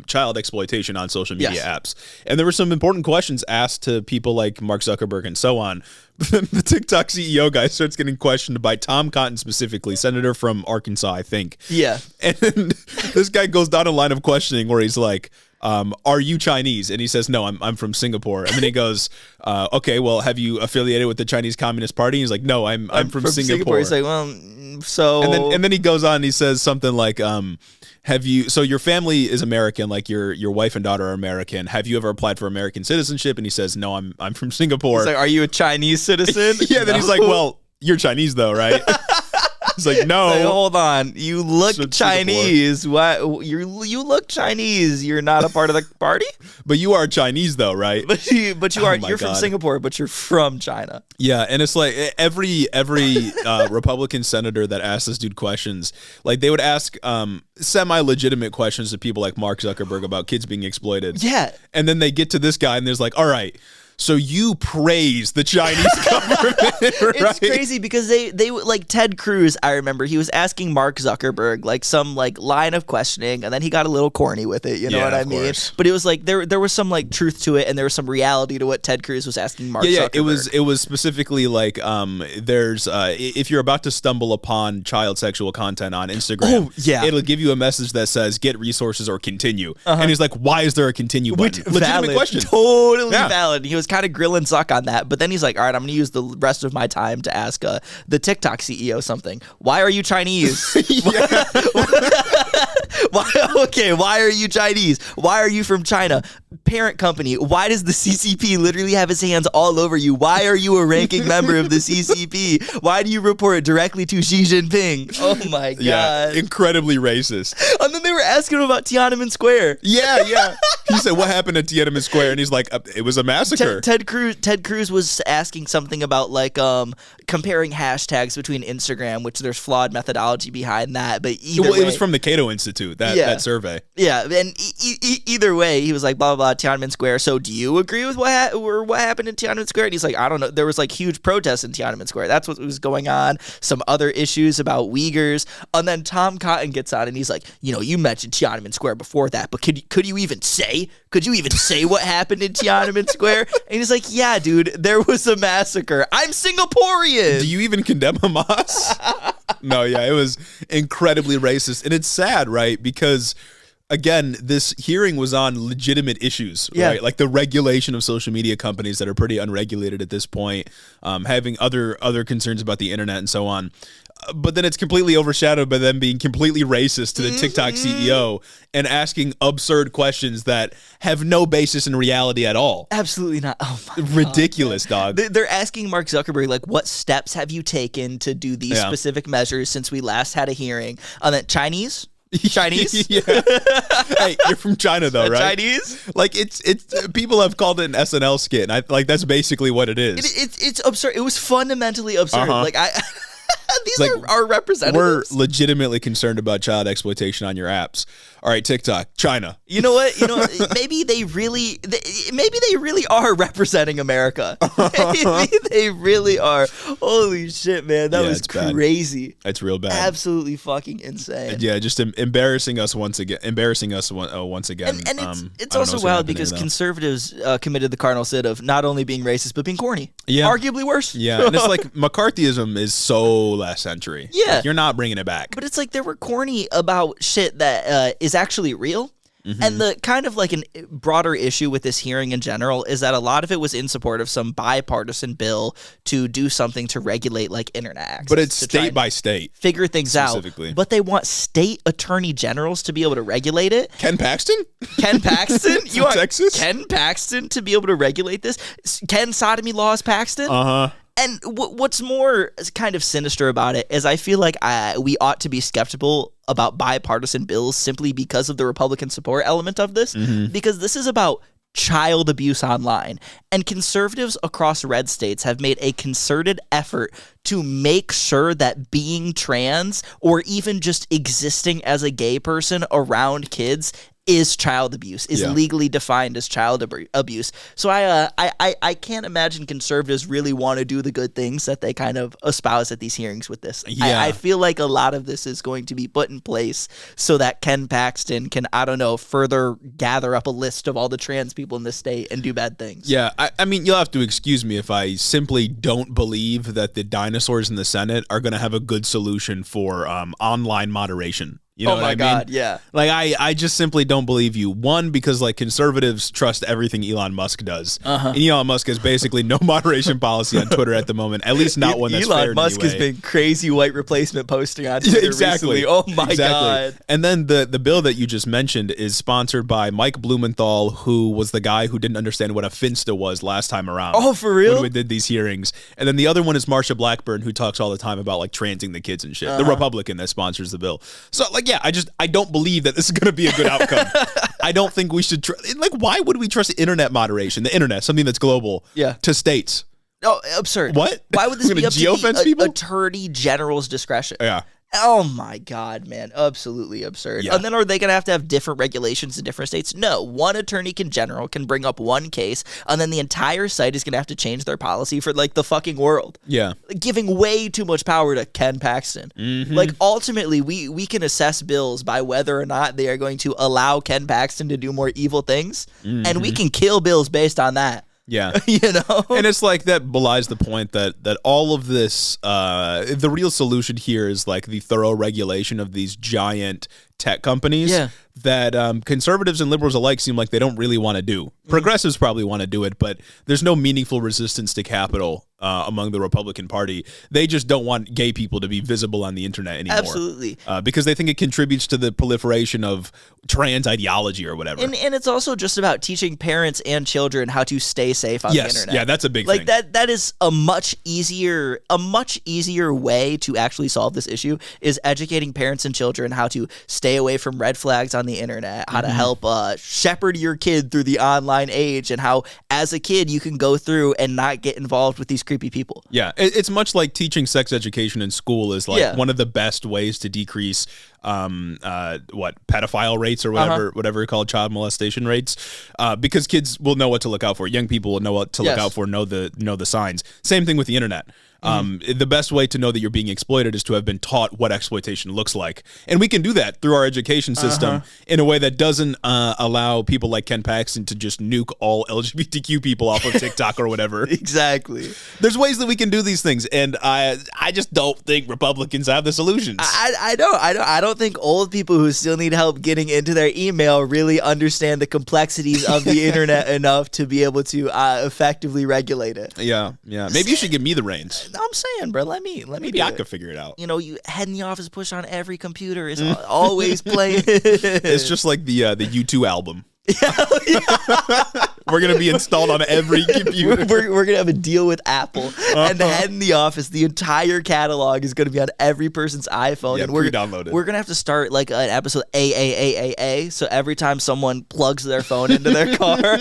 child exploitation on social media apps, and there were some important questions asked to people like Mark Zuckerberg and so on. The TikTok CEO guy starts getting questioned by Tom Cotton specifically, senator from Arkansas, I think. Yeah, and this guy goes down a line of questioning where he's like, are you Chinese? And he says, no, I'm from Singapore. And then he goes, okay, well, have you affiliated with the Chinese Communist Party? He's like, no, I'm from Singapore. He's like, well, so. And then he goes on and he says something like, so your family is American, like your wife and daughter are American. Have you ever applied for American citizenship? And he says, no, I'm from Singapore. He's like, are you a Chinese citizen? Yeah, no. Then he's like, well, you're Chinese though, right? He's like, no. Like, hold on. You look Chinese. What? You look Chinese. You're not a part of the party? But you are Chinese though, right? But you are. You're from Singapore, but you're from China. Yeah, and it's like every Republican senator that asked this dude questions, like they would ask semi-legitimate questions to people like Mark Zuckerberg about kids being exploited. Yeah. And then they get to this guy and there's like, all right, So you praise the Chinese government, right? It's crazy because they like Ted Cruz, I remember he was asking Mark Zuckerberg like some like line of questioning, and then he got a little corny with it, you know what I mean? Course. But it was like there was some like truth to it, and there was some reality to what Ted Cruz was asking Mark Zuckerberg. It was specifically like there's if you're about to stumble upon child sexual content on Instagram, it'll give you a message that says get resources or continue. And he's like, why is there a continue button? Legitimate question. Totally valid. He was kind of grilling Zuck on that, but then he's like, all right, I'm going to use the rest of my time to ask the TikTok CEO something. Why are you Chinese? Why are you Chinese? Why are you from China? Parent company. Why does the CCP literally have his hands all over you? Why are you a ranking member of the CCP? Why do you report directly to Xi Jinping? Oh my God. Yeah, incredibly racist. And then they were asking him about Tiananmen Square. Yeah. He said, what happened at Tiananmen Square? And he's like, it was a massacre. Ted Cruz was asking something about like comparing hashtags between Instagram, which there's flawed methodology behind that. But either way, it was from the Cato Institute, that survey. Yeah, and either way, he was like, blah, blah, blah, Tiananmen Square. So do you agree with what happened in Tiananmen Square? And he's like, I don't know. There was like huge protests in Tiananmen Square. That's what was going on. Some other issues about Uyghurs. And then Tom Cotton gets on and he's like, you mentioned Tiananmen Square before that, but could you even say what happened in Tiananmen Square? And he's like, yeah, dude, there was a massacre. I'm Singaporean. Do you even condemn Hamas? No, yeah, it was incredibly racist. And it's sad, right? Because again, this hearing was on legitimate issues, right? Like the regulation of social media companies that are pretty unregulated at this point, having other concerns about the internet and so on. But then it's completely overshadowed by them being completely racist to the TikTok CEO and asking absurd questions that have no basis in reality at all. Absolutely not. Oh my Ridiculous, God. dog. They're asking Mark Zuckerberg, like, what steps have you taken to do these specific measures since we last had a hearing? Chinese? Hey, you're from China though, right? Chinese? Like it's people have called it an SNL skit, and that's basically what it is. It's absurd. It was fundamentally absurd. Like these are our representatives. We're legitimately concerned about child exploitation on your apps. All right, TikTok, China. You know what? Maybe they really are representing America. Maybe they really are. Holy shit, man. That was crazy. It's real bad. Absolutely fucking insane. Yeah, just embarrassing us once again. And it's also wild because conservatives committed the cardinal sin of not only being racist, but being corny. Yeah. Arguably worse. Yeah, and it's like McCarthyism is so last century. Yeah. Like, you're not bringing it back. But it's like they were corny about shit that is actually real. And the kind of like a broader issue with this hearing in general is that a lot of it was in support of some bipartisan bill to do something to regulate like internet access. But it's state by state. Figure things out. But they want state attorney generals to be able to regulate it. Ken Paxton? You want Texas? Ken Paxton to be able to regulate this? Ken Sodomy Laws Paxton? And what's more kind of sinister about it is I feel like we ought to be skeptical about bipartisan bills simply because of the Republican support element of this, because this is about child abuse online. And conservatives across red states have made a concerted effort to make sure that being trans or even just existing as a gay person around kids is child abuse, is legally defined as child abuse. So I can't imagine conservatives really want to do the good things that they kind of espouse at these hearings with this. I feel like a lot of this is going to be put in place so that Ken Paxton can, I don't know, further gather up a list of all the trans people in the state and do bad things. Yeah, I mean, you'll have to excuse me if I simply don't believe that the dinosaurs in the Senate are going to have a good solution for online moderation. You know oh my God, yeah. Like I just simply don't believe you. One, because like conservatives trust everything Elon Musk does. And Elon Musk has basically no moderation policy on Twitter at the moment. At least not one that's fair. Elon Musk has been crazy white replacement posting on Twitter recently. Oh my God. And then the bill that you just mentioned is sponsored by Mike Blumenthal, who was the guy who didn't understand what a finsta was last time around. Oh, for real? When we did these hearings. And then the other one is Marsha Blackburn, who talks all the time about like transing the kids and shit. The Republican that sponsors the bill. So like, yeah, I don't believe that this is going to be a good outcome. I don't think we should why would we trust internet moderation, the internet, something that's global, to states? Oh, absurd. What? Why would this be up to geofence people? Attorney General's discretion? Yeah. Oh my God, man. Absolutely absurd. Yeah. And then are they going to have different regulations in different states? No. One attorney general can bring up one case, and then the entire site is going to have to change their policy for like the fucking world. Yeah. Giving way too much power to Ken Paxton. Like ultimately, we can assess bills by whether or not they are going to allow Ken Paxton to do more evil things, and we can kill bills based on that. Yeah. You know? And it's like that belies the point that all of this, the real solution here is like the thorough regulation of these giant tech companies that conservatives and liberals alike seem like they don't really want to do. Progressives probably want to do it, but there's no meaningful resistance to capital among the Republican Party. They just don't want gay people to be visible on the internet anymore. Absolutely. Because they think it contributes to the proliferation of trans ideology or whatever. And it's also just about teaching parents and children how to stay safe on the internet. Yeah, that's a big thing. Like that is a much easier way to actually solve this issue is educating parents and children how to stay away from red flags on the internet, how to help shepherd your kid through the online age, and how as a kid you can go through and not get involved with these creepy people. Yeah, it's much like teaching sex education in school is like one of the best ways to decrease pedophile rates or whatever you call child molestation rates, because kids will know what to look out for. Young people will know what to look out for, know the signs. Same thing with the internet. The best way to know that you're being exploited is to have been taught what exploitation looks like. And we can do that through our education system in a way that doesn't allow people like Ken Paxton to just nuke all LGBTQ people off of TikTok or whatever. Exactly. There's ways that we can do these things, and I just don't think Republicans have the solutions. I don't think old people who still need help getting into their email really understand the complexities of the internet enough to be able to effectively regulate it. Yeah. Maybe you should give me the reins. I'm saying, bro, let me Maybe I could figure it out. You know, you head in the office push on every computer is always playing. It's just like the U2 album. We're gonna be installed on every computer. We're gonna have a deal with Apple, and the head in the office, the entire catalog is gonna be on every person's iPhone. Yeah, and we're downloaded. We're gonna have to start like an episode AAAAA. So every time someone plugs their phone into their car,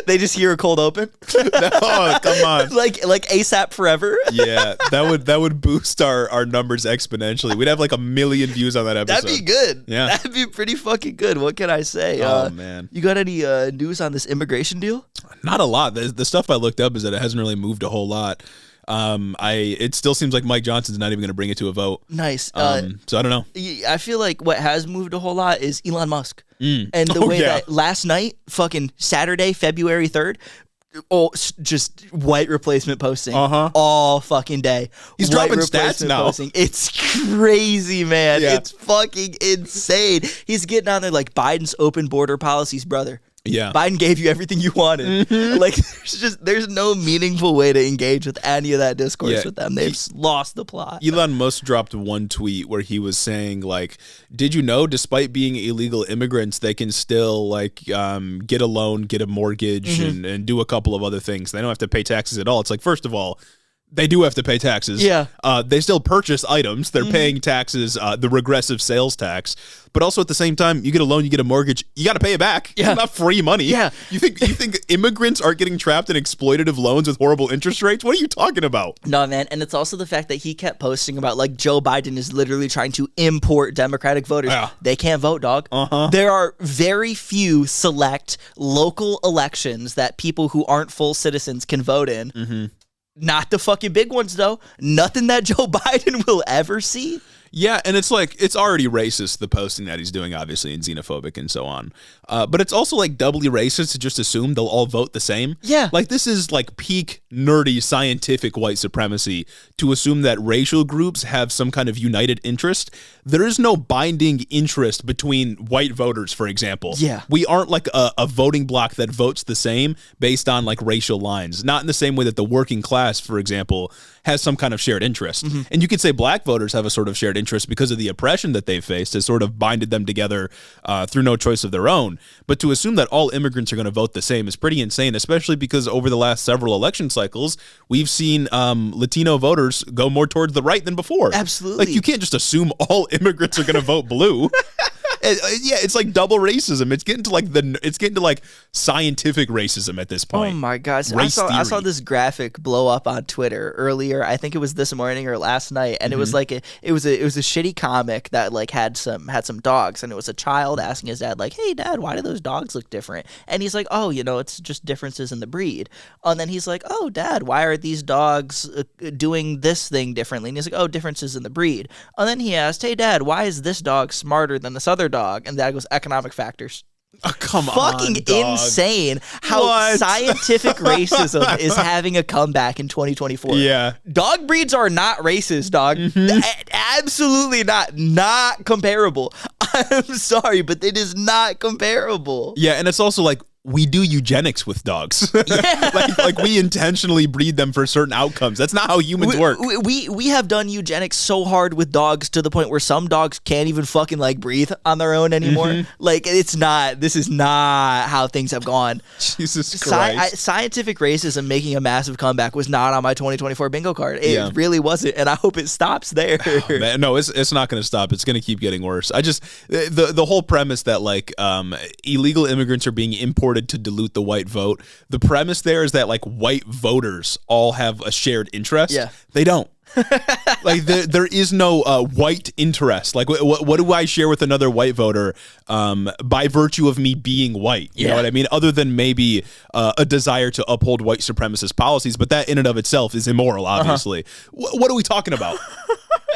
they just hear a cold open. No, come on. like ASAP Forever. Yeah, that would boost our numbers exponentially. We'd have like 1 million views on that episode. That'd be good. Yeah, that'd be pretty fucking good. What can I say? Oh man, you got any news on this immigration deal? Not a lot. The stuff I looked up is that it hasn't really moved a whole lot. It still seems like Mike Johnson's not even going to bring it to a vote. Nice. So I don't know. I feel like what has moved a whole lot is Elon Musk. And the way that last night, fucking Saturday, February 3rd, just white replacement posting all fucking day. He's white dropping stats now. Posting. It's crazy, man. Yeah. It's fucking insane. He's getting on there like Biden's open border policies, brother. Yeah, Biden gave you everything you wanted. Like, there's no meaningful way to engage with any of that discourse with them. They've lost the plot. Elon Musk dropped one tweet where he was saying, like, did you know, despite being illegal immigrants, they can still like get a loan, get a mortgage, and do a couple of other things. They don't have to pay taxes at all. It's like, first of all, they do have to pay taxes. Yeah. They still purchase items. They're paying taxes, the regressive sales tax. But also at the same time, you get a loan, you get a mortgage, you got to pay it back. Yeah. It's not free money. Yeah. You think immigrants are getting trapped in exploitative loans with horrible interest rates? What are you talking about? No, man. And it's also the fact that he kept posting about like Joe Biden is literally trying to import Democratic voters. Yeah. They can't vote, dog. There are very few select local elections that people who aren't full citizens can vote in. Not the fucking big ones, though. Nothing that Joe Biden will ever see. Yeah, and it's like, it's already racist, the posting that he's doing, obviously, and xenophobic and so on. But it's also like doubly racist to just assume they'll all vote the same. Yeah. Like, this is like peak nerdy scientific white supremacy to assume that racial groups have some kind of united interest. There is no binding interest between white voters, for example. Yeah. We aren't like a voting bloc that votes the same based on like racial lines. Not in the same way that the working class, for example, has some kind of shared interest. And you could say black voters have a sort of shared interest because of the oppression that they've faced has sort of binded them together through no choice of their own. But to assume that all immigrants are going to vote the same is pretty insane, especially because over the last several election cycles, we've seen Latino voters go more towards the right than before. Absolutely. Like, you can't just assume all immigrants are going to vote blue. Yeah, it's like double racism. It's getting to like scientific racism at this point. Oh my God. So I saw this graphic blow up on Twitter earlier. I think it was this morning or last night, and it was like it was a shitty comic that like had some dogs, and it was a child asking his dad like, "Hey Dad, why do those dogs look different?" And he's like, "Oh, it's just differences in the breed." And then he's like, "Oh Dad, why are these dogs doing this thing differently?" And he's like, "Oh, differences in the breed." And then he asked, "Hey Dad, why is this dog smarter than this other dog?" And Dad goes, "Economic factors." Oh, come on, fucking dog. Insane how scientific racism is having a comeback in 2024. Yeah. Dog breeds are not racist, dog. Absolutely not comparable. I'm sorry, but it is not comparable. Yeah, and it's also like we do eugenics with dogs. Yeah. like we intentionally breed them for certain outcomes. That's not how humans work. We have done eugenics so hard with dogs to the point where some dogs can't even fucking like breathe on their own anymore. Like this is not how things have gone. Jesus Christ. Scientific racism making a massive comeback was not on my 2024 bingo card. It really wasn't, and I hope it stops there. Oh, man, no, it's not going to stop. It's going to keep getting worse. I just the whole premise that like illegal immigrants are being imported to dilute the white vote. The premise there is that like white voters all have a shared interest. Yeah. They don't. Like there is no white interest. Like what do I share with another white voter by virtue of me being white? You know what I mean? Other than maybe a desire to uphold white supremacist policies, but that in and of itself is immoral, obviously. What are we talking about?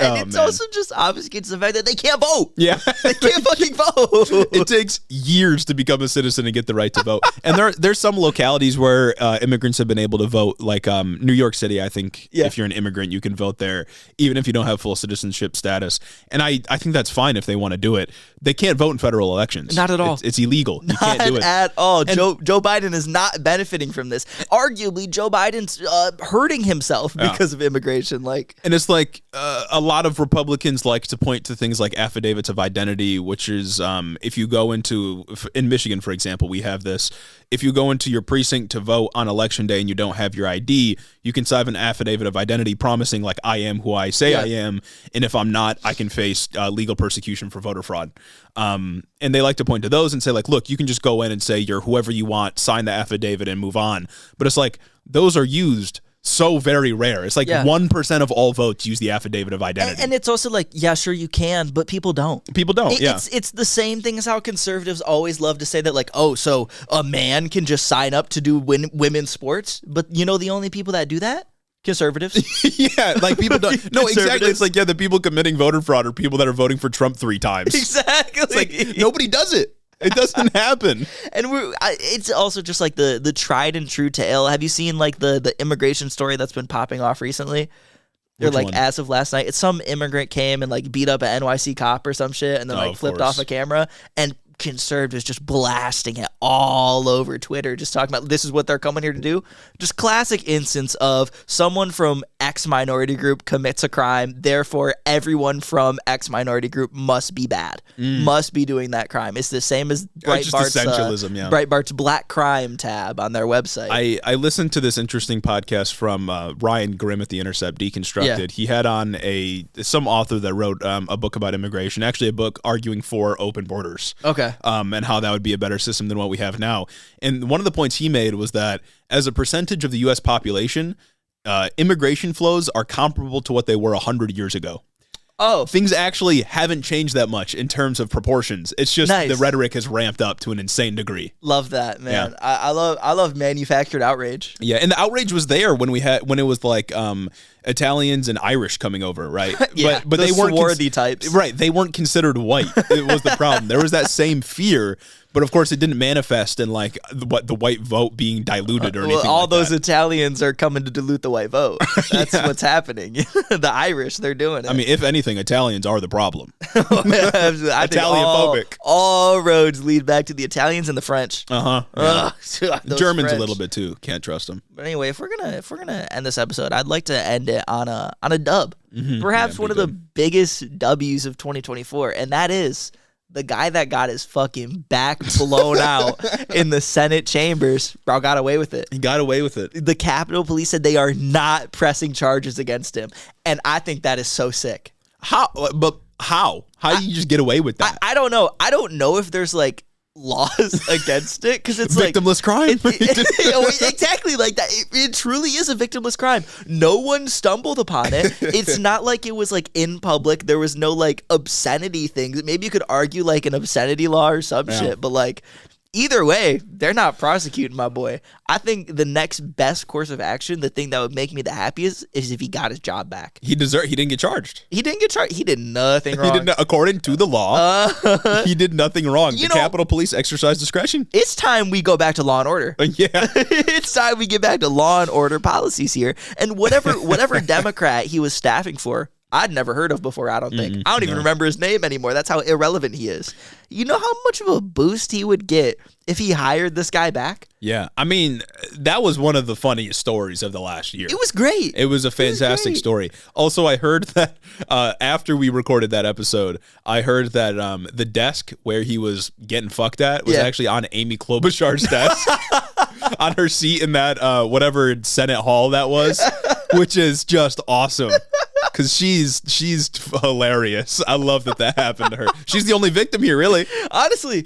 And it's also just obfuscates the fact that they can't vote. Yeah. They can't fucking vote. It takes years to become a citizen and get the right to vote. And there's some localities where immigrants have been able to vote, like New York City, I think. If you're an immigrant, you can vote there, even if you don't have full citizenship status. And I think that's fine if they want to do it. They can't vote in federal elections. Not at all. It's illegal. You can't do it. Not at all. Joe Biden is not benefiting from this. Arguably, Joe Biden's hurting himself because of immigration. And it's like a lot of Republicans like to point to things like affidavits of identity, which is if you go in Michigan, for example, we have this. If you go into your precinct to vote on election day and you don't have your ID, you can sign an affidavit of identity promising like I am who I say I am, and if I'm not, I can face legal persecution for voter fraud. And they like to point to those and say like, look, you can just go in and say you're whoever you want, sign the affidavit and move on. But it's like those are used so very rare. It's like 1% of all votes use the affidavit of identity. And it's also like, yeah, sure you can, but people don't. People don't, It's the same thing as how conservatives always love to say that like, oh, so a man can just sign up to do women's sports? But the only people that do that? Conservatives. Yeah, like people don't. No, exactly. It's like, the people committing voter fraud are people that are voting for Trump 3 times. Exactly. It's like nobody does it. It doesn't happen. And it's also just like the tried and true tale. Have you seen like the immigration story that's been popping off recently? They're like, as of last night, it's some immigrant came and like beat up an NYC cop or some shit and then like flipped off a camera, and conservatives just blasting it all over Twitter, just talking about this is what they're coming here to do. Just classic instance of someone from X minority group commits a crime, therefore everyone from X minority group must be bad, must be doing that crime. It's the same as Breitbart's Black Crime tab on their website. I listened to this interesting podcast from Ryan Grimm at The Intercept, Deconstructed. He had on some author that wrote a book about immigration, actually a book arguing for open borders. Okay. And how that would be a better system than what we have now. And one of the points he made was that as a percentage of the U.S. population, immigration flows are comparable to what they were 100 years ago. Oh, things actually haven't changed that much in terms of proportions. It's just the rhetoric has ramped up to an insane degree. Love that, man. Yeah. I love manufactured outrage. Yeah, and the outrage was there when it was like Italians and Irish coming over, right? Yeah, but they weren't swarthy types. Right, they weren't considered white. It was the problem. There was that same fear. But of course, it didn't manifest in like the white vote being diluted or anything. All those Italians are coming to dilute the white vote. That's what's happening. The Irish, they're doing it. I mean, if anything, Italians are the problem. Italianophobic. All roads lead back to the Italians and the French. Yeah. Germans French. A little bit too. Can't trust them. But anyway, if we're gonna end this episode, I'd like to end it on a dub. Perhaps one of the biggest W's of 2024, and that is the guy that got his fucking back blown out in the Senate chambers, bro, got away with it. He got away with it. The Capitol Police said they are not pressing charges against him, and I think that is so sick. How? But How do you just get away with that? I don't know. I don't know if there's like laws against it because it's victimless crime. Exactly like that. It truly is a victimless crime. No one stumbled upon it. It's not like it was like in public. There was no like obscenity things. Maybe you could argue like an obscenity law or some shit, but like either way, they're not prosecuting my boy. I think the next best course of action, the thing that would make me the happiest, is if he got his job back. He didn't get charged. He didn't get charged. He did nothing wrong. According to the law, he did nothing wrong. The Capitol Police exercise discretion. It's time we go back to law and order. Yeah. It's time we get back to law and order policies here. And whatever Democrat he was staffing for, I'd never heard of before, I don't think. I don't even remember his name anymore. That's how irrelevant he is. You know how much of a boost he would get if he hired this guy back? Yeah. I mean, that was one of the funniest stories of the last year. It was great. It was a fantastic story. Also, I heard that after we recorded that episode, I heard that the desk where he was getting fucked at was actually on Amy Klobuchar's desk. On her seat in that whatever Senate hall that was, which is just awesome. Because she's hilarious. I love that happened to her. She's the only victim here, really. Honestly,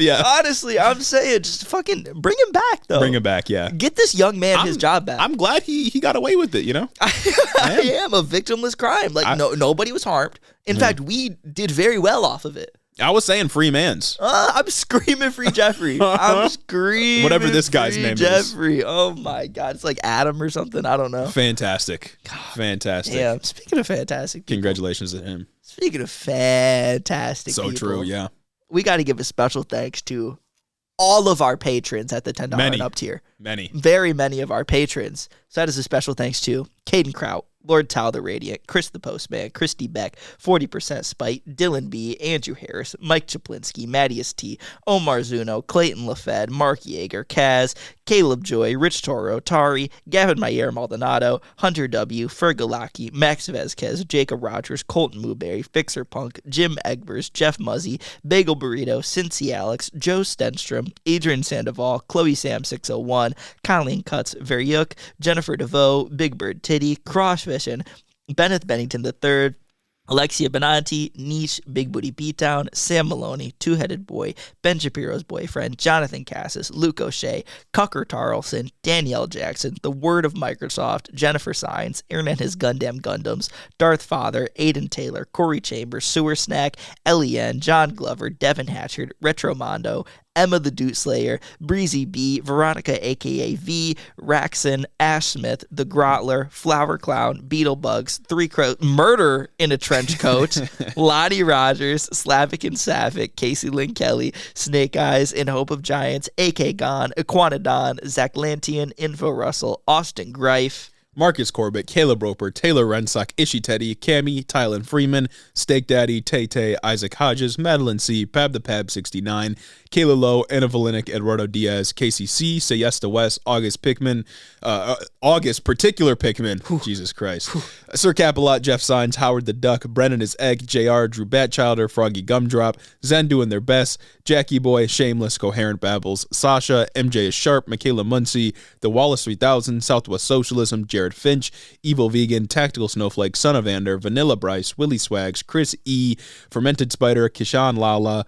I'm saying just fucking bring him back, though. Bring him back, yeah. Get this young man his job back. I'm glad he got away with it, you know? I am a victimless crime. Like, nobody was harmed. In fact, we did very well off of it. I was saying free mans. I'm screaming free Jeffrey. I'm screaming whatever this guy's name Jeffrey. is. Oh my God. It's like Adam or something. I don't know. Fantastic. Fantastic. Yeah. Speaking of fantastic people. Congratulations to him. Speaking of fantastic people. So true, yeah. We got to give a special thanks to all of our patrons at the $10 and up tier. Very many of our patrons. So that is a special thanks to Caden Kraut, Lord Tal the Radiant, Chris the Postman, Christy Beck, 40% Spite, Dylan B, Andrew Harris, Mike Chaplinsky, Mattias T, Omar Zuno, Clayton LaFed, Mark Yeager, Kaz, Caleb Joy, Rich Toro, Tari, Gavin Mayer Maldonado, Hunter W, Fergalaki, Max Vezquez, Jacob Rogers, Colton Mooberry, Fixer Punk, Jim Egbers, Jeff Muzzy, Bagel Burrito, Cincy Alex, Joe Stenstrom, Adrian Sandoval, Chloe Sam 601, Colleen Cuts, Veryuk, Jennifer DeVoe, Big Bird Titty, Cross Vision, Benneth Bennington III, Alexia Benanti, Niche, Big Booty Beatdown, Sam Maloney, Two-Headed Boy, Ben Shapiro's Boyfriend, Jonathan Cassis, Luke O'Shea, Cucker Tarlson, Danielle Jackson, The Word of Microsoft, Jennifer Sines, Aaron and His Gundam Gundams, Darth Father, Aiden Taylor, Corey Chambers, Sewer Snack, Eliane, John Glover, Devin Hatchard, Retromondo, Emma the Doot Slayer, Breezy B, Veronica aka V, Raxon, Ash Smith, The Grotler, Flower Clown, Beetlebugs, Three Crows, Murder in a Trench Coat, Lottie Rogers, Slavic and Savic, Casey Lynn Kelly, Snake Eyes, In Hope of Giants, AK Gon, Equanodon, Zach Lantian, Info Russell, Austin Greif, Marcus Corbett, Caleb Roper, Taylor Rensock, Ishi Teddy, Cammy, Tylen Freeman, Steak Daddy, Tay Tay, Isaac Hodges, Madeline C, Pab the Pab 69, Kayla Lowe, Anna Volinik, Eduardo Diaz, KCC, Sayesta West, August Pickman, Particular Pickman, Jesus Christ, Sir Capilot, Jeff Sines, Howard the Duck, Brennan is Egg, JR, Drew Batchilder, Froggy Gumdrop, Zen doing their best, Jackie Boy, Shameless, Coherent Babbles, Sasha, MJ is Sharp, Michaela Muncie, The Wallace 3000, Southwest Socialism, Jared Finch, Evil Vegan, Tactical Snowflake, Son of Ander, Vanilla Bryce, Willie Swags, Chris E, Fermented Spider, Kishan Lala,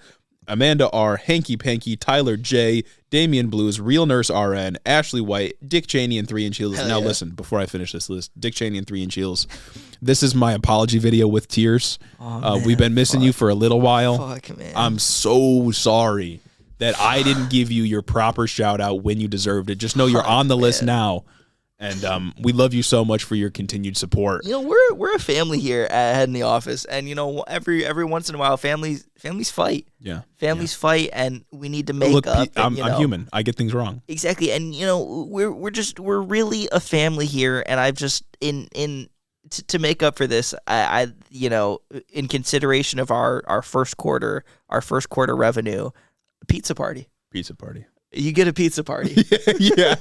Amanda R, Hanky Panky, Tyler J, Damian Blues, Real Nurse RN, Ashley White, Dick Cheney, and 3 Inch Heels. Now listen, before I finish this list, Dick Cheney and 3 Inch Heels. This is my apology video with tears. We've been missing you for a little while. Fuck, man. I'm so sorry that I didn't give you your proper shout out when you deserved it. Just know you're on the list now. And we love you so much for your continued support. You know, we're a family here at Head in the Office, and you know, every once in a while, families fight. Yeah, families fight, and we need to make up. And, I'm human. I get things wrong. Exactly, and you know, we're really a family here, and I've just to make up for this, I you know, in consideration of our first quarter revenue, pizza party. You get a pizza party. Yeah.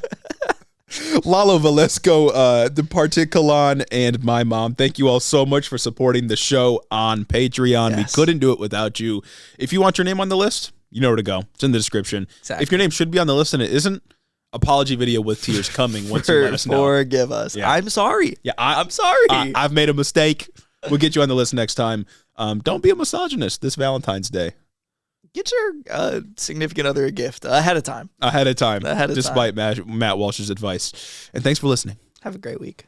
Lalo Valesco, the Particulon, and my mom, thank you all so much for supporting the show on Patreon. Yes. We couldn't do it without you. If you want your name on the list, you know where to go. It's in the description. Exactly. If your name should be on the list and it isn't, apology video with tears coming once you let us know. Forgive us. Yeah. I'm sorry. Yeah, I'm sorry. I've made a mistake. We'll get you on the list next time. Don't be a misogynist this Valentine's Day. Get your significant other a gift ahead of time. Despite Matt Walsh's advice. And thanks for listening. Have a great week.